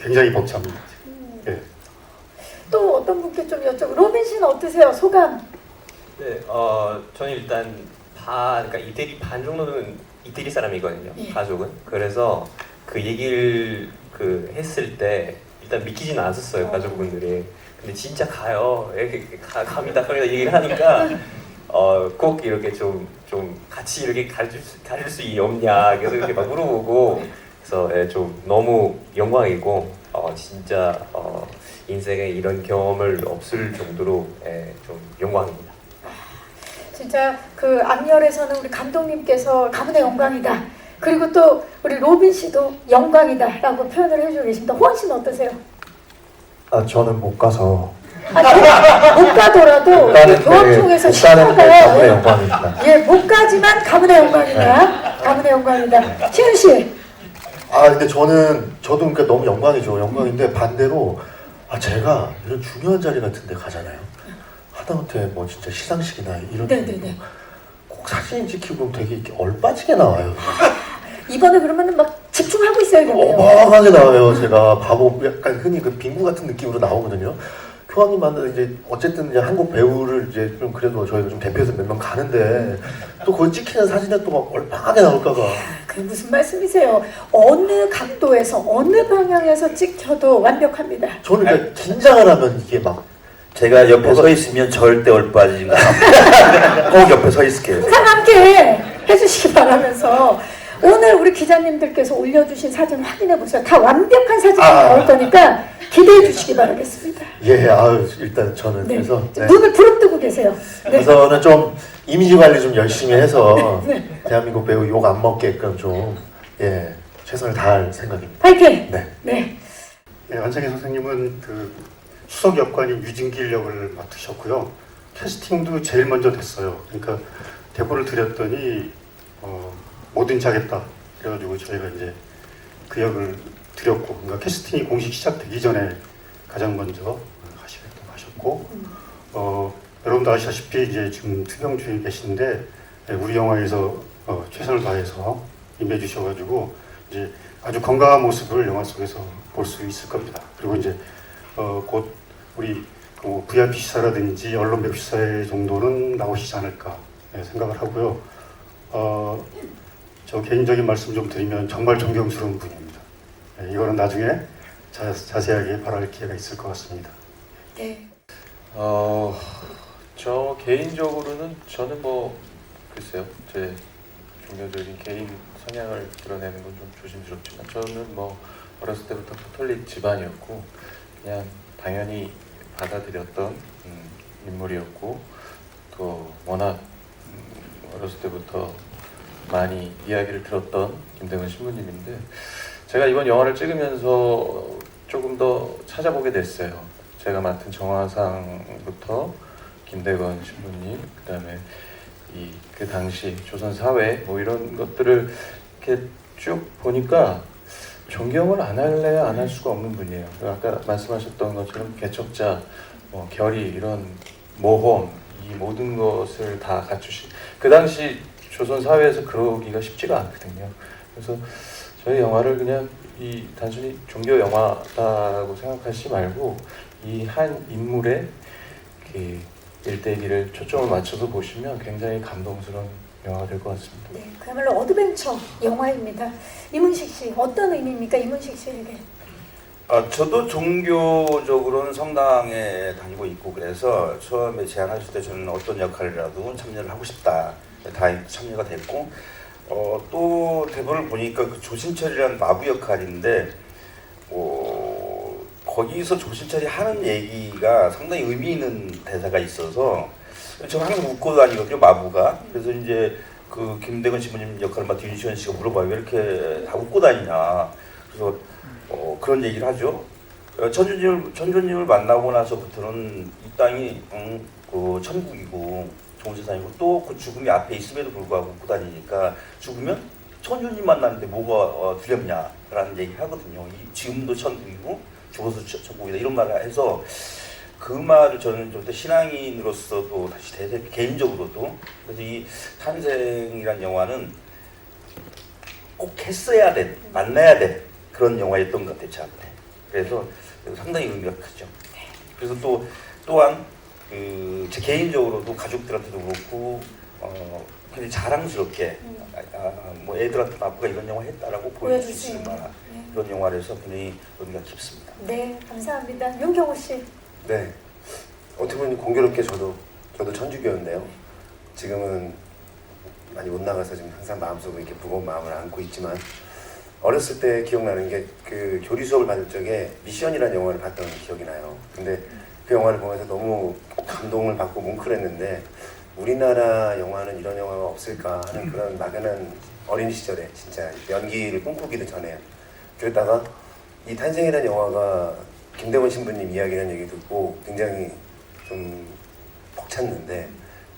굉장히 벅찹니다. 예. 또 어떤 분께 좀 여쭤보고 로빈 씨는 어떠세요? 소감? 네, 저는 일단 그러니까 이태리 반 정도는 이태리 사람이거든요. 예. 가족은. 그래서 그 얘기를 했을 때 일단 믿기지는 않았어요, 가족분들이. 근데 진짜 가요. 이렇게 갑니다 얘기를 하니까 꼭 이렇게 좀 같이 이렇게 가줄 수 없냐 계속 이렇게 막 물어보고 그래서 좀 너무 영광이고 진짜 인생에 이런 경험을 없을 정도로 좀 영광입니다. 진짜 그 앞열에서는 우리 감독님께서 가문의 영광이다. 그리고 또 우리 로빈 씨도 영광이다라고 표현을 해주고 계십니다. 호원 씨는 어떠세요? 저는 못 가서 못 가더라도 교황청에서 가는 게 가문의 시켜서 영광입니다. 예, 못 가지만 가문의 영광이다. 가문의 영광이다. 시은 씨. 근데 저도 그러니까 너무 영광이죠. 영광인데 반대로 제가 이런 중요한 자리 같은 데 가잖아요. 하다못해 뭐 진짜 시상식이나 이런 네네네. 꼭 사진 찍히고 되게 이렇게 얼빠지게 나와요. 이번에 그러면은 막 집중하고 있어야겠네요. 어마어마하게 나와요. 제가 바보 약간 흔히 그 빙구 같은 느낌으로 나오거든요. 교황님 만나서 이제 어쨌든 이제 한국 배우를 이제 좀 그래도 저희가 좀 대표해서 몇 명 가는데 또 거기 찍히는 사진에 또 막 얼빵하게 나올까봐. 그게 무슨 말씀이세요? 어느 각도에서 어느 방향에서 찍혀도 완벽합니다. 저는 그러니까 긴장을 하면 이게 막 제가 옆에 서 있으면 절대 얼빠지지 꼭 옆에 서 있을게요. 항상 함께 해주시기 바라면서 오늘 우리 기자님들께서 올려주신 사진 확인해 보세요. 다 완벽한 사진이 나올 거니까 기대해 주시기 바라겠습니다. 예, 일단 저는 네. 그래서 눈을 부릅뜨고 계세요. 네. 그래서는 좀 이미지 관리 좀 열심히 해서 네. 대한민국 배우 욕 안 먹게끔 좀 최선을 다할 생각입니다. 파이팅! 네. 네. 네, 안창희 선생님은 그 수석 역관인 유진길 역을 맡으셨고요. 캐스팅도 제일 먼저 됐어요. 그러니까 대본을 드렸더니 뭐든 하겠다. 그래가지고 저희가 이제 그 역을 드렸고, 그러니까 캐스팅이 공식 시작되기 전에 가장 먼저 하시겠다고 하셨고, 여러분도 아시다시피 이제 지금 투병 중에 계신데 우리 영화에서 최선을 다해서 임해주셔가지고 이제 아주 건강한 모습을 영화 속에서 볼 수 있을 겁니다. 그리고 이제 곧 우리 VIP 시사라든지 언론 배우 시사회 정도는 나오시지 않을까 생각을 하고요. 저 개인적인 말씀 좀 드리면 정말 존경스러운 분입니다. 이거는 나중에 자세하게 바랄 기회가 있을 것 같습니다. 네. 저 개인적으로는 저는 글쎄요, 제 종교적인 개인 성향을 드러내는 건 좀 조심스럽지만 저는 어렸을 때부터 가톨릭 집안이었고 그냥 당연히 받아들였던 인물이었고 또 워낙 어렸을 때부터 많이 이야기를 들었던 김대건 신부님인데 제가 이번 영화를 찍으면서 조금 더 찾아보게 됐어요. 제가 맡은 정화상부터 김대건 신부님, 그다음에 그 당시 조선 사회 이런 것들을 이렇게 쭉 보니까 존경을 안 할래야 안 할 수가 없는 분이에요. 아까 말씀하셨던 것처럼 개척자, 결의, 이런 모험, 이 모든 것을 다 갖추신 그 당시 조선 사회에서 그러기가 쉽지가 않거든요. 그래서 저희 영화를 그냥 단순히 종교 영화다라고 생각하시지 말고 이 한 인물의 일대기를 초점을 맞춰서 보시면 굉장히 감동스러운 영화가 될 것 같습니다. 네, 그야말로 어드벤처 영화입니다. 이문식 씨, 어떤 의미입니까? 이문식 씨에게. 저도 종교적으로는 성당에 다니고 있고 그래서 처음에 제안하실 때 저는 어떤 역할이라도 참여를 하고 싶다. 다행히 참여가 됐고 또 대본을 보니까 그 조신철이라는 마부 역할인데 거기서 조신철이 하는 얘기가 상당히 의미 있는 대사가 있어서 저는 항상 웃고 다니거든요, 마부가. 그래서 이제 그 김대건 신부님 역할을 맡은 윤시원 씨가 물어봐요. 왜 이렇게 다 웃고 다니냐. 그래서 그런 얘기를 하죠. 천주님을 만나고 나서부터는 이 땅이 그 천국이고 좋은 세상이고 또 그 죽음이 앞에 있음에도 불구하고 웃고 다니니까 죽으면 천주님 만나는데 뭐가 두렵냐라는 얘기를 하거든요. 지금도 천국이고 죽어서 천국이다 이런 말을 해서 그 말을 저는 좀 더 신앙인으로서도 다시 개인적으로도 그래서 이 탄생이란 영화는 꼭 했어야 돼, 만나야 돼 그런 영화였던 것 같아요 저한테. 그래서 상당히 의미가 크죠. 그래서 또한 제 개인적으로도 가족들한테도 그렇고 굉장히 자랑스럽게 뭐 애들한테 아빠가 이런 영화 했다라고 보여줄 수 있는 만한 그런 영화라서 굉장히 의미가 깊습니다. 네, 감사합니다. 윤경호 씨. 네. 어떻게 보면 공교롭게 저도 천주교인데요. 지금은 많이 못 나가서 지금 항상 마음속에 이렇게 무거운 마음을 안고 있지만 어렸을 때 기억나는 게 그 교리 수업을 받을 적에 미션이라는 영화를 봤던 기억이 나요. 근데 그 영화를 보면서 너무 감동을 받고 뭉클했는데 우리나라 영화는 이런 영화가 없을까 하는 그런 막연한 어린 시절에 진짜 연기를 꿈꾸기도 전에요. 그러다가 이 탄생이라는 영화가 김대건 신부님 이야기라는 얘기 듣고 굉장히 좀 벅찼는데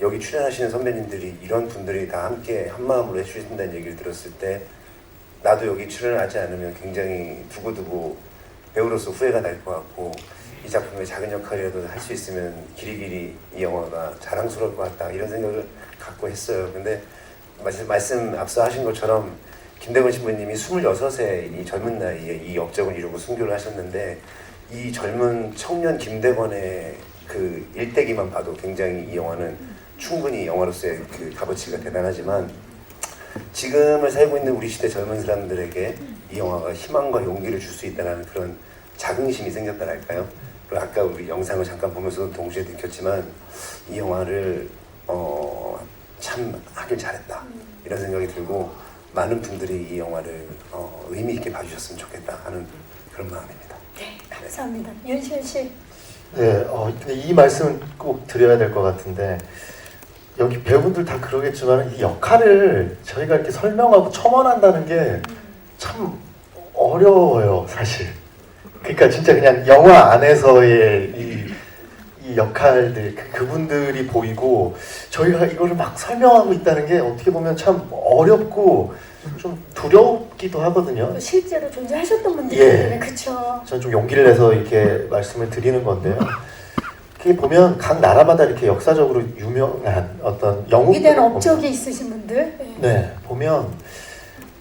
여기 출연하시는 선배님들이 이런 분들이 다 함께 한마음으로 해주신다는 얘기를 들었을 때 나도 여기 출연하지 않으면 굉장히 두고두고 배우로서 후회가 날 것 같고 이 작품의 작은 역할이라도 할 수 있으면 길이길이 이 영화가 자랑스러울 것 같다 이런 생각을 갖고 했어요. 근데 말씀 앞서 하신 것처럼 김대건 신부님이 26세 이 젊은 나이에 이 업적을 이루고 순교를 하셨는데 이 젊은 청년 김대건의 그 일대기만 봐도 굉장히 이 영화는 충분히 영화로서의 그 값어치가 대단하지만 지금을 살고 있는 우리 시대 젊은 사람들에게 이 영화가 희망과 용기를 줄 수 있다는 그런 자긍심이 생겼다랄까요? 그리고 아까 우리 영상을 잠깐 보면서도 동시에 느꼈지만 이 영화를 참 하길 잘했다 이런 생각이 들고 많은 분들이 이 영화를 의미 있게 봐주셨으면 좋겠다 하는 그런 마음입니다. 네, 감사합니다. 윤시은 씨. 네, 근데 이 말씀은 꼭 드려야 될 것 같은데 여기 배우분들 다 그러겠지만 이 역할을 저희가 이렇게 설명하고 첨언한다는 게 참 어려워요, 사실. 그러니까 진짜 그냥 영화 안에서의 이 역할들, 그분들이 보이고 저희가 이거를 막 설명하고 있다는 게 어떻게 보면 참 어렵고 좀 두렵기도 하거든요. 실제로 존재하셨던 분들이 예. 그렇죠. 저는 좀 용기를 내서 이렇게 말씀을 드리는 건데요. 그게 보면 각 나라마다 이렇게 역사적으로 유명한 어떤 영웅 위대한 업적이 있으신 분들. 네, 보면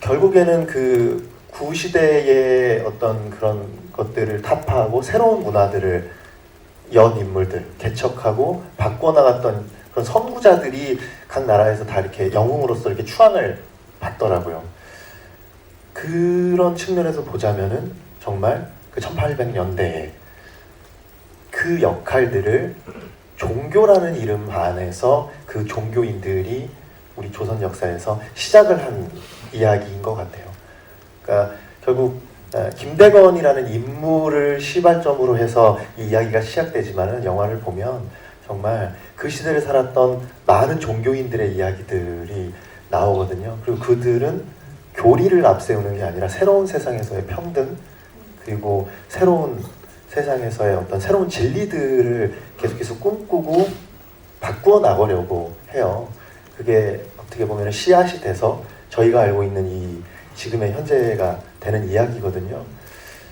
결국에는 그 구시대의 어떤 그런 것들을 타파하고 새로운 문화들을 연 인물들 개척하고 바꿔나갔던 그런 선구자들이 각 나라에서 다 이렇게 영웅으로서 이렇게 추앙을 받더라고요. 그런 측면에서 보자면은 정말 그 1800년대에 그 역할들을 종교라는 이름 안에서 그 종교인들이 우리 조선 역사에서 시작을 한 이야기인 것 같아요. 그러니까 결국 김대건이라는 인물을 시발점으로 해서 이 이야기가 시작되지만은 영화를 보면 정말 그 시대를 살았던 많은 종교인들의 이야기들이 나오거든요. 그리고 그들은 교리를 앞세우는 게 아니라 새로운 세상에서의 평등 그리고 새로운 세상에서의 어떤 새로운 진리들을 계속해서 꿈꾸고 바꾸어 나가려고 해요. 그게 어떻게 보면 씨앗이 돼서 저희가 알고 있는 이 지금의 현재가 되는 이야기거든요.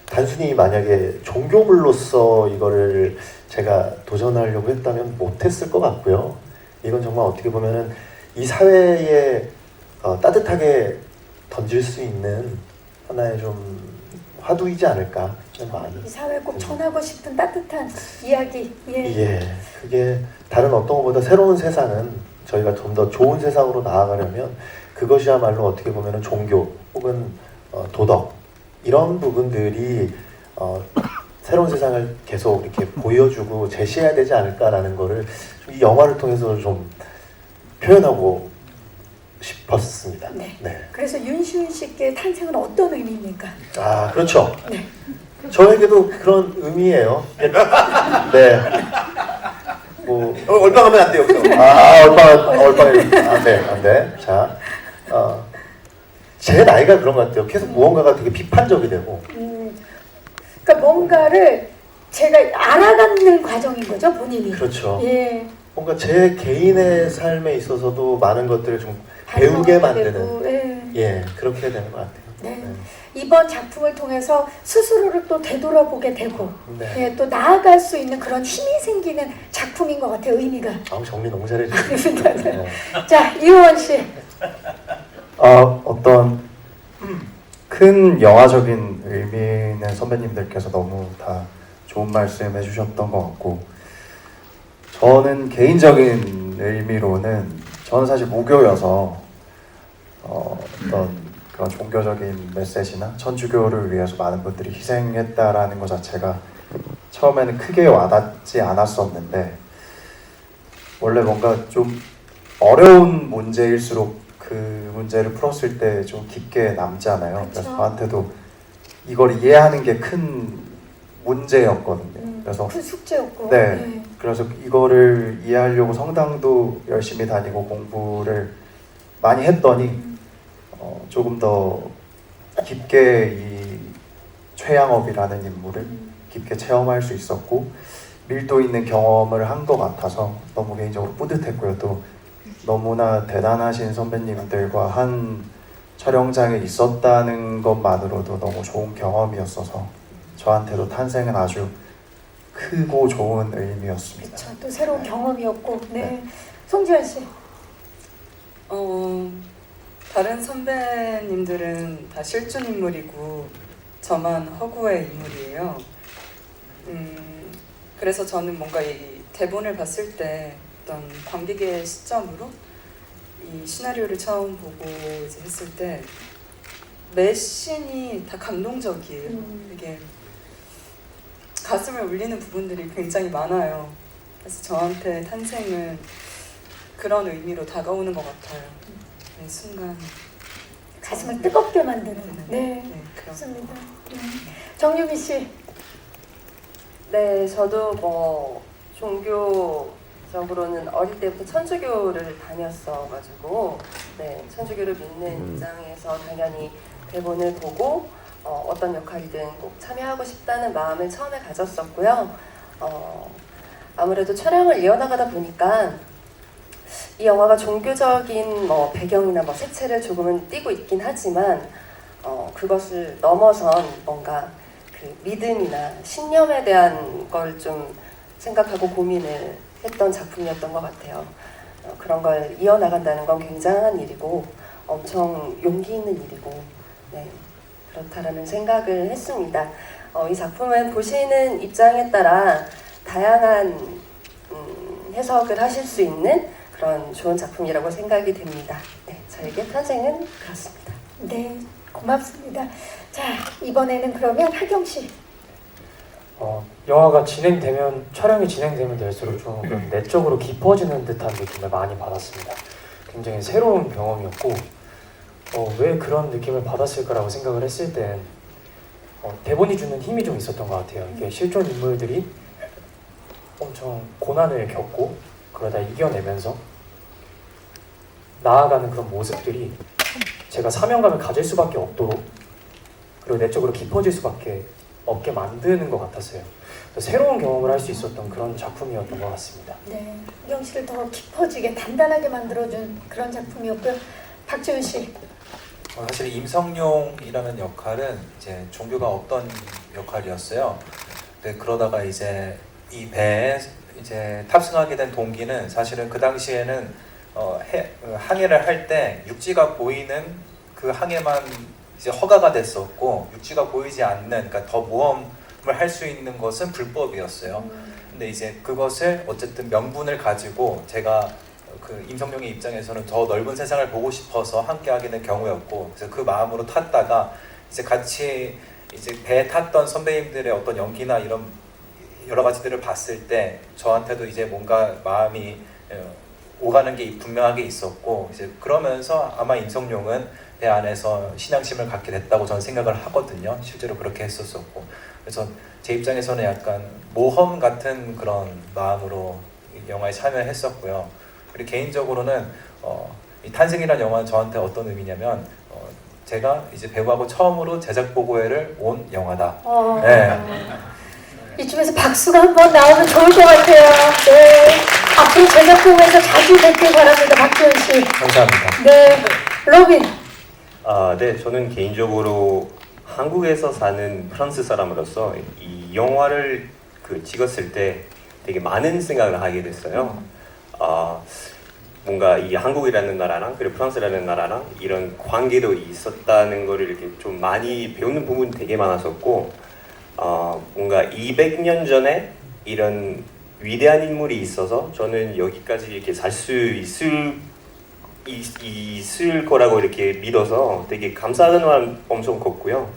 단순히 만약에 종교물로서 이거를 제가 도전하려고 했다면 못했을 것 같고요. 이건 정말 어떻게 보면은 이 사회에 따뜻하게 던질 수 있는 하나의 좀 화두이지 않을까 하는 마음이. 이 사회에 꼭 전하고 싶은 따뜻한 이야기. 예, 그게 다른 어떤 것보다 새로운 세상은 저희가 좀 더 좋은 세상으로 나아가려면 그것이야말로 어떻게 보면은 종교 혹은 도덕 이런 부분들이 새로운 세상을 계속 이렇게 보여주고 제시해야 되지 않을까라는 거를 이 영화를 통해서 좀 표현하고 싶었습니다. 네. 네. 그래서 윤시은 씨께 탄생은 어떤 의미입니까? 아, 그렇죠. 네. 저에게도 그런 의미예요. 네. 뭐 얼빵하면 안 돼요. 안 돼. 자, 제 나이가 그런 것 같아요. 계속 무언가가 되게 비판적이 되고. 그러니까 뭔가를 제가 알아가는 과정인 거죠, 본인이. 그렇죠. 예. 뭔가 제 개인의 삶에 있어서도 많은 것들을 좀 배우게 만드는. 되고, 예, 그렇게 되는 것 같아요. 네. 이번 작품을 통해서 스스로를 또 되돌아보게 되고 네. 예, 또 나아갈 수 있는 그런 힘이 생기는 작품인 것 같아요. 의미가. 아우 정리 너무 잘해주세요. 네. 자, 이호원 씨. 어떤 큰 영화적인 의미는 선배님들께서 너무 다 좋은 말씀 해주셨던 것 같고, 저는 개인적인 의미로는 저는 사실 무교여서 어떤 그런 종교적인 메시지나 천주교를 위해서 많은 분들이 희생했다라는 것 자체가 처음에는 크게 와닿지 않았었는데, 원래 뭔가 좀 어려운 문제일수록 그 문제를 풀었을 때 좀 깊게 남잖아요. 그래서 저한테도 이걸 이해하는 게 큰 문제였거든요. 그래서 큰 숙제였고. 네. 그래서 이거를 이해하려고 성당도 열심히 다니고 공부를 많이 했더니 조금 더 깊게 이 최양업이라는 인물을 깊게 체험할 수 있었고 밀도 있는 경험을 한 것 같아서 너무 개인적으로 뿌듯했고요. 또 너무나 대단하신 선배님들과 한 촬영장에 있었다는 것만으로도 너무 좋은 경험이었어서 저한테도 탄생은 아주 크고 좋은 의미였습니다. 그렇죠. 또 새로운 경험이었고. 네. 송지현 씨. 다른 선배님들은 다 실존 인물이고 저만 허구의 인물이에요. 그래서 저는 뭔가 이 대본을 봤을 때 어떤 관객의 시점으로 이 시나리오를 처음 보고 이제 했을 때 매 씬이 다 감동적이에요. 이게 가슴을 울리는 부분들이 굉장히 많아요. 그래서 저한테 탄생은 그런 의미로 다가오는 것 같아요. 매 순간 가슴을 뜨겁게 만드는. 네. 그렇습니다. 정유미 씨. 네, 저도 뭐 종교적으로는 어릴 때부터 천주교를 다녔어가지고 네, 천주교를 믿는 입장에서 당연히 대본을 보고 어떤 역할이든 꼭 참여하고 싶다는 마음을 처음에 가졌었고요. 아무래도 촬영을 이어나가다 보니까 이 영화가 종교적인 배경이나 색채를 조금은 띠고 있긴 하지만 그것을 넘어선 뭔가 그 믿음이나 신념에 대한 걸 좀 생각하고 고민을 했던 작품이었던 것 같아요. 그런 걸 이어나간다는 건 굉장한 일이고 엄청 용기 있는 일이고 네, 그렇다라는 생각을 했습니다. 이 작품은 보시는 입장에 따라 다양한 해석을 하실 수 있는 그런 좋은 작품이라고 생각이 됩니다. 네, 저에게 탄생은 그렇습니다. 네, 고맙습니다. 자, 이번에는 그러면 하경 씨. 영화가 촬영이 진행되면 될수록 좀 내적으로 깊어지는 듯한 느낌을 많이 받았습니다. 굉장히 새로운 경험이었고 왜 그런 느낌을 받았을까라고 생각을 했을 땐 대본이 주는 힘이 좀 있었던 것 같아요. 이게 실존 인물들이 엄청 고난을 겪고 그러다 이겨내면서 나아가는 그런 모습들이 제가 사명감을 가질 수밖에 없도록 그리고 내적으로 깊어질 수밖에 없게 만드는 것 같았어요. 새로운 경험을 할 수 있었던 그런 작품이었던 것 같습니다. 네, 하경 씨를 더 깊어지게 단단하게 만들어준 그런 작품이었고요. 박지훈 씨. 사실 임성룡이라는 역할은 이제 종교가 없던 역할이었어요. 근데 그러다가 이제 이 배에 이제 탑승하게 된 동기는 사실은 그 당시에는 항해를 할 때 육지가 보이는 그 항해만 이제 허가가 됐었고 육지가 보이지 않는, 그러니까 더 모험을 할 수 있는 것은 불법이었어요. 근데 이제 그것을 어쨌든 명분을 가지고 제가 그 임성룡의 입장에서는 더 넓은 세상을 보고 싶어서 함께하게 된 경우였고, 그래서 그 마음으로 탔다가 이제 같이 이제 배에 탔던 선배님들의 어떤 연기나 이런 여러 가지들을 봤을 때 저한테도 이제 뭔가 마음이 오가는 게 분명하게 있었고, 이제 그러면서 아마 임성룡은 배 안에서 신앙심을 갖게 됐다고 저는 생각을 하거든요. 실제로 그렇게 했었었고, 그래서 제 입장에서는 약간 모험 같은 그런 마음으로 이 영화에 참여했었고요. 그리고 개인적으로는 이 탄생이라는 영화는 저한테 어떤 의미냐면 제가 이제 배우하고 처음으로 제작 보고회를 온 영화다. 네. 이쯤에서 박수가 한번 나오면 좋을 것 같아요. 네. 앞으로 제작부에서 자주 뵙길 바랍니다. 박지훈 씨. 감사합니다. 네. 로빈. 네, 저는 개인적으로 한국에서 사는 프랑스 사람으로서 이 영화를 찍었을 때 되게 많은 생각을 하게 됐어요. 뭔가 이 한국이라는 나라랑 그리고 프랑스라는 나라랑 이런 관계도 있었다는 거를 이렇게 좀 많이 배우는 부분이 되게 많았었고 뭔가 200년 전에 이런 위대한 인물이 있어서 저는 여기까지 이렇게 살 수 있을 거라고 이렇게 믿어서 되게 감사하는 마음 엄청 컸고요.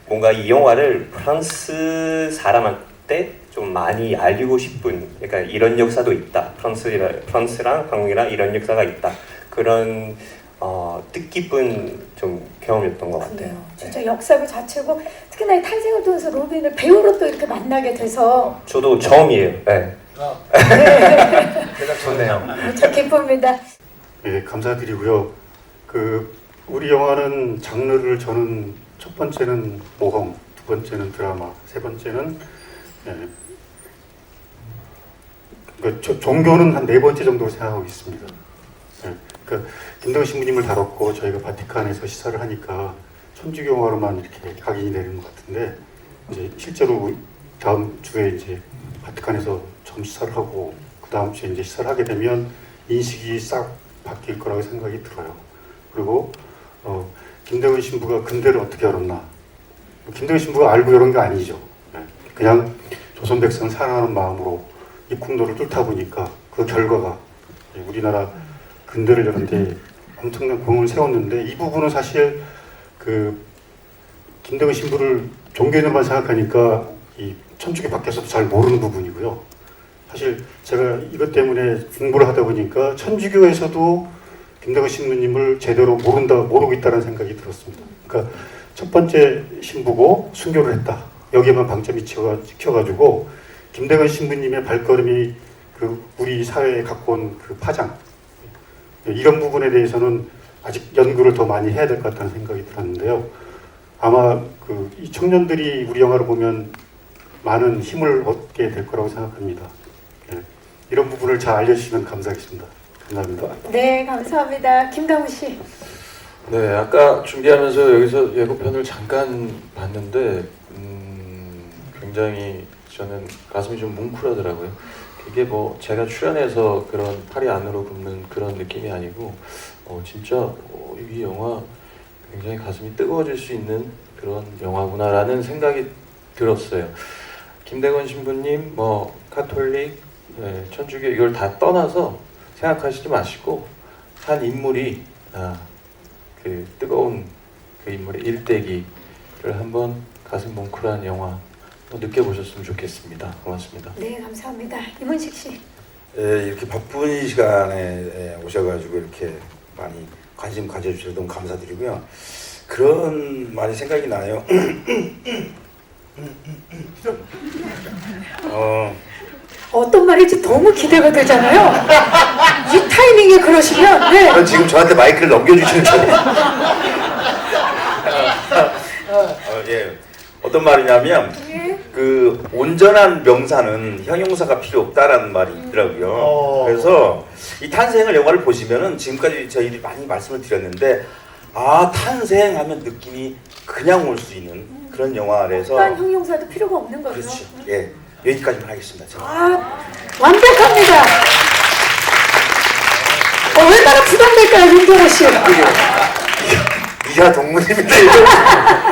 뭔가 이 영화를 프랑스 사람한테 좀 많이 알리고 싶은, 그러니까 이런 역사도 있다. 프랑스랑 한국이랑 이런 역사가 있다. 그런 뜻깊은 좀 경험이었던 것 같아요. 그래요. 진짜 역사 그 자체고 특히나 이 탄생을 통해서 로빈을 배우로 또 이렇게 만나게 돼서 저도 처음이에요. 네. 좋네요. 무척 기쁩니다. 예, 감사드리고요. 우리 영화는 장르를 저는 첫 번째는 모험, 두 번째는 드라마, 세 번째는 종교는 한 네 번째 정도로 생각하고 있습니다. 김동현 신부님을 다뤘고 저희가 바티칸에서 시사를 하니까 천주교 영화로만 이렇게 각인이 되는 것 같은데 이제 실제로 다음 주에 이제 바티칸에서 처음 시사를 하고 그 다음 주에 이제 시사를 하게 되면 인식이 싹 바뀔 거라고 생각이 들어요. 그리고 김동현 신부가 근대를 어떻게 열었나? 김동현 신부가 알고 이런 게 아니죠. 그냥 조선 백성 사랑하는 마음으로 이 궁로를 뚫다 보니까 그 결과가 우리나라 근대를 여는데 엄청난 공을 세웠는데 이 부분은 사실 김동현 신부를 종교인으로만 생각하니까 이 천주교 밖에서도 잘 모르는 부분이고요. 사실 제가 이것 때문에 공부를 하다 보니까 천주교에서도 김동현 신부님을 제대로 모르고 있다는 생각이 들었습니다. 그러니까 첫 번째 신부고 순교를 했다. 여기에만 방점이 찍혀가지고 김동현 신부님의 발걸음이 우리 사회에 갖고 온 파장 이런 부분에 대해서는 아직 연구를 더 많이 해야 될 것 같다는 생각이 들었는데요. 아마 이 청년들이 우리 영화를 보면 많은 힘을 얻게 될 거라고 생각합니다. 이런 부분을 잘 알려주시면 감사하겠습니다. 감사합니다. 네, 감사합니다. 김강우 씨. 네, 아까 준비하면서 여기서 예고편을 잠깐 봤는데 굉장히 저는 가슴이 좀 뭉클하더라고요. 이게 뭐 제가 출연해서 그런 팔이 안으로 굽는 그런 느낌이 아니고 진짜 이 영화 굉장히 가슴이 뜨거워질 수 있는 그런 영화구나라는 생각이 들었어요. 김대건 신부님, 카톨릭, 천주교 이걸 다 떠나서 생각하시지 마시고 한 인물이 그 뜨거운 그 인물의 일대기를 한번 가슴 뭉클한 영화 느껴보셨으면 좋겠습니다. 고맙습니다. 네, 감사합니다. 이문식 씨. 이렇게 바쁜 시간에 오셔가지고 이렇게 많이 관심 가져주셔서 너무 감사드리고요. 그런 말이 생각이 나요. 어떤 말일지 너무 기대가 되잖아요. 이 타이밍에 그러시면 네. 지금 저한테 마이크를 넘겨주시는 거예요. 예. 어떤 말이냐면 그 온전한 명사는 형용사가 필요 없다라는 말이 있더라고요. 그래서 이 탄생을 영화를 보시면은 지금까지 저희들이 많이 말씀을 드렸는데 탄생하면 느낌이 그냥 올 수 있는 그런 영화라서 어떤 형용사도 필요가 없는 거죠. 그렇죠. 예. 여기까지만 하겠습니다. 제가. 완벽합니다. 얼마나 부담될까요, 윤정호 씨? 이하 동문입니다.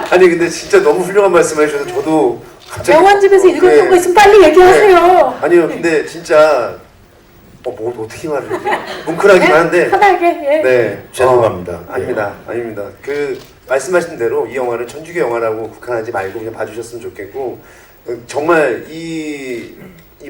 아니 근데 진짜 너무 훌륭한 말씀을 해주셔서 저도 갑자기 영화집에서 읽었던 거 있으면 빨리 얘기하세요. 아니요, 근데 진짜 어떻게 말을 해야 되지? 뭉클하긴 한데 편하게. 예. 네, 죄송합니다. 아닙니다. 그 말씀하신 대로 이 영화는 천주교 영화라고 국한하지 말고 그냥 봐주셨으면 좋겠고 정말 이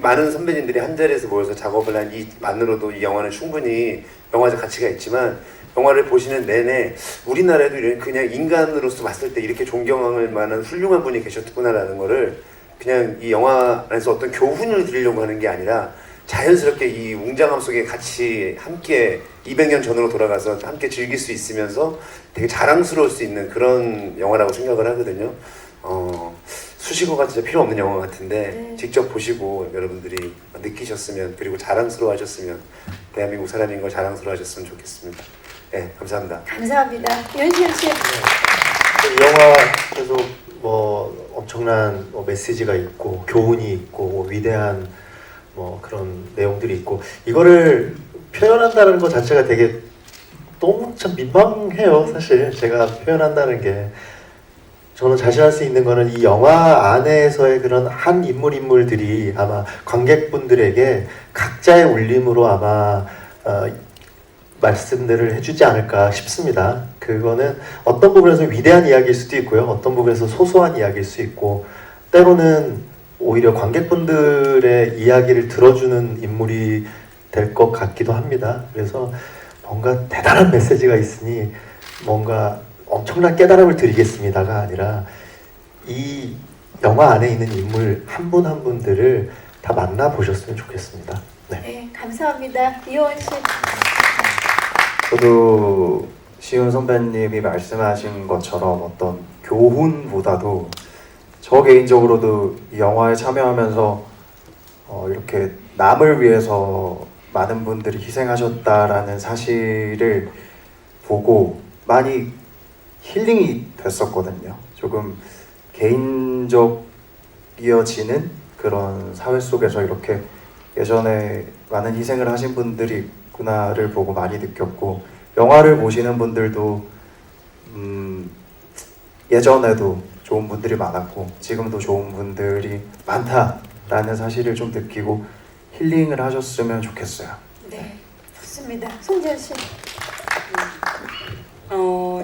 많은 선배님들이 한 자리에서 모여서 작업을 한 이만으로도 이 영화는 충분히 영화적 가치가 있지만 영화를 보시는 내내 우리나라에도 이런 그냥 인간으로서 봤을 때 이렇게 존경할 만한 훌륭한 분이 계셨구나라는 거를 그냥 이 영화 안에서 어떤 교훈을 드리려고 하는 게 아니라 자연스럽게 이 웅장함 속에 같이 함께 200년 전으로 돌아가서 함께 즐길 수 있으면서 되게 자랑스러울 수 있는 그런 영화라고 생각을 하거든요. 수식어가 진짜 필요 없는 영화 같은데 직접 보시고 여러분들이 느끼셨으면 그리고 자랑스러워 하셨으면 대한민국 사람인 걸 자랑스러워 하셨으면 좋겠습니다. 네, 감사합니다. 감사합니다. 윤시현 씨. 영화에서 엄청난 메시지가 있고 교훈이 있고 위대한 그런 내용들이 있고 이거를 표현한다는 것 자체가 되게 너무 참 민망해요. 사실 제가 표현한다는 게 저는 자신할 수 있는 거는 이 영화 안에서의 그런 한 인물들이 아마 관객분들에게 각자의 울림으로 아마 말씀들을 해주지 않을까 싶습니다. 그거는 어떤 부분에서 위대한 이야기일 수도 있고요. 어떤 부분에서 소소한 이야기일 수 있고 때로는 오히려 관객분들의 이야기를 들어주는 인물이 될 것 같기도 합니다. 그래서 뭔가 대단한 메시지가 있으니 뭔가 엄청난 깨달음을 드리겠습니다가 아니라 이 영화 안에 있는 인물 한 분 한 분들을 다 만나보셨으면 좋겠습니다. 네. 네, 감사합니다. 이호원 씨. 저도 시훈 선배님이 말씀하신 것처럼 어떤 교훈보다도 저 개인적으로도 이 영화에 참여하면서 이렇게 남을 위해서 많은 분들이 희생하셨다라는 사실을 보고 많이 힐링이 됐었거든요. 조금 개인적이어지는 그런 사회 속에서 이렇게 예전에 많은 희생을 하신 분들이 있구나를 보고 많이 느꼈고, 영화를 보시는 분들도 예전에도 좋은 분들이 많았고 지금도 좋은 분들이 많다라는 사실을 좀 느끼고 힐링을 하셨으면 좋겠어요. 네, 좋습니다. 송지현 씨.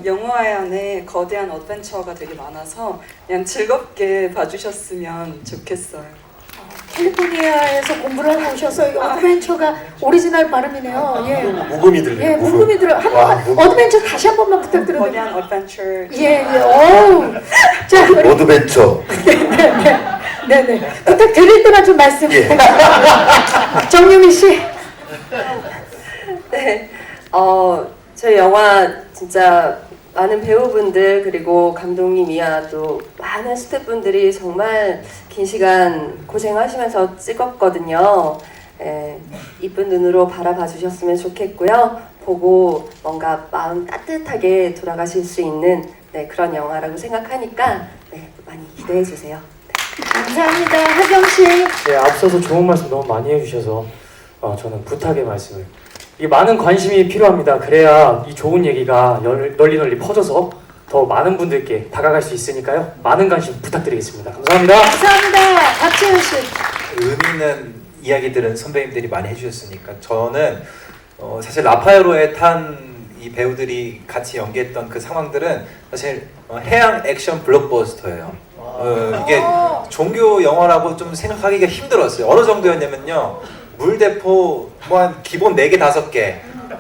영화 안에 거대한 어드벤처가 되게 많아서 그냥 즐겁게 봐주셨으면 좋겠어요. 캘리포니아에서 공부를 하고 오셔서 어드벤처가 오리지널 발음이네요. 예. 묵음이 들려요. 예, 묵음이 들어. 한 번만 어드벤처 다시 한 번만 부탁드려도 돼요? 거대한 어드벤처. 예, 예. 어우. 자, 우리 어드벤처. 네네. 부탁드릴 때만 좀 말씀. 정유미 씨. 네, 저희 영화 진짜 많은 배우분들 그리고 감독님이야 또 많은 스태프분들이 정말 긴 시간 고생하시면서 찍었거든요. 이쁜 눈으로 바라봐 주셨으면 좋겠고요. 보고 뭔가 마음 따뜻하게 돌아가실 수 있는 그런 영화라고 생각하니까 많이 기대해 주세요. 감사합니다. 하경 씨. 네, 앞서서 좋은 말씀 너무 많이 해주셔서 저는 부탁의 말씀을, 이게 많은 관심이 필요합니다. 그래야 이 좋은 얘기가 널리 퍼져서 더 많은 분들께 다가갈 수 있으니까요. 많은 관심 부탁드리겠습니다. 감사합니다. 감사합니다. 박지현 씨. 의미 있는 이야기들은 선배님들이 많이 해주셨으니까 저는 사실 라파에로에 탄 이 배우들이 같이 연기했던 그 상황들은 사실 해양 액션 블록버스터예요. 이게 종교 영화라고 좀 생각하기가 힘들었어요. 어느 정도였냐면요, 물대포 뭐 한 기본 4개 5개,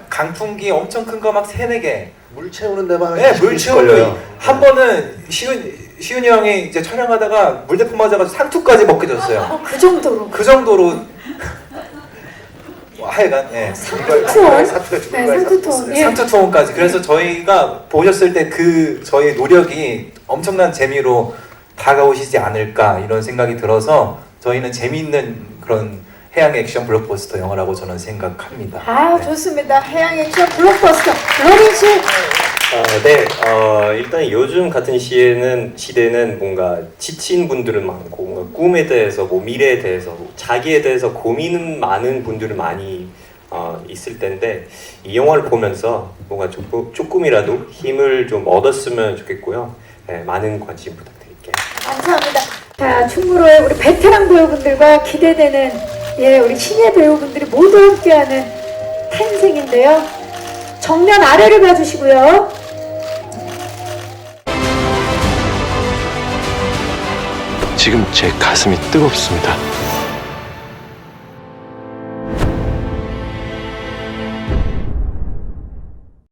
강풍기 엄청 큰 거 막 3, 4개, 물 채우는 데만 네, 물 채우는 한 번은 시훈이 형이 이제 촬영하다가 물대포 맞아가지고 상투까지 벗겨졌어요. 그 정도로. 그 정도로 하여간 상투톤. 네, 상투톤. 예. 상투톤까지. 그래서 저희가 보셨을 때 그 저희 노력이 엄청난 재미로 다가오시지 않을까 이런 생각이 들어서 저희는 재미있는 그런 해양 액션 블록버스터 영화라고 저는 생각합니다. 아, 좋습니다. 해양 액션 블록버스터. 로린 씨. 네, 일단 요즘 같은 시대는 뭔가 지친 분들은 많고, 뭔가 꿈에 대해서, 뭐 미래에 대해서, 자기에 대해서 고민은 많은 분들이 많이 있을 텐데, 이 영화를 보면서 뭔가 조금이라도 힘을 좀 얻었으면 좋겠고요. 네, 많은 관심 부탁드릴게요. 감사합니다. 자, 충무로의 우리 베테랑 배우분들과 기대되는 우리 신예 배우분들이 모두 함께하는 탄생인데요. 정면 아래를 봐주시고요. 지금 제 가슴이 뜨겁습니다.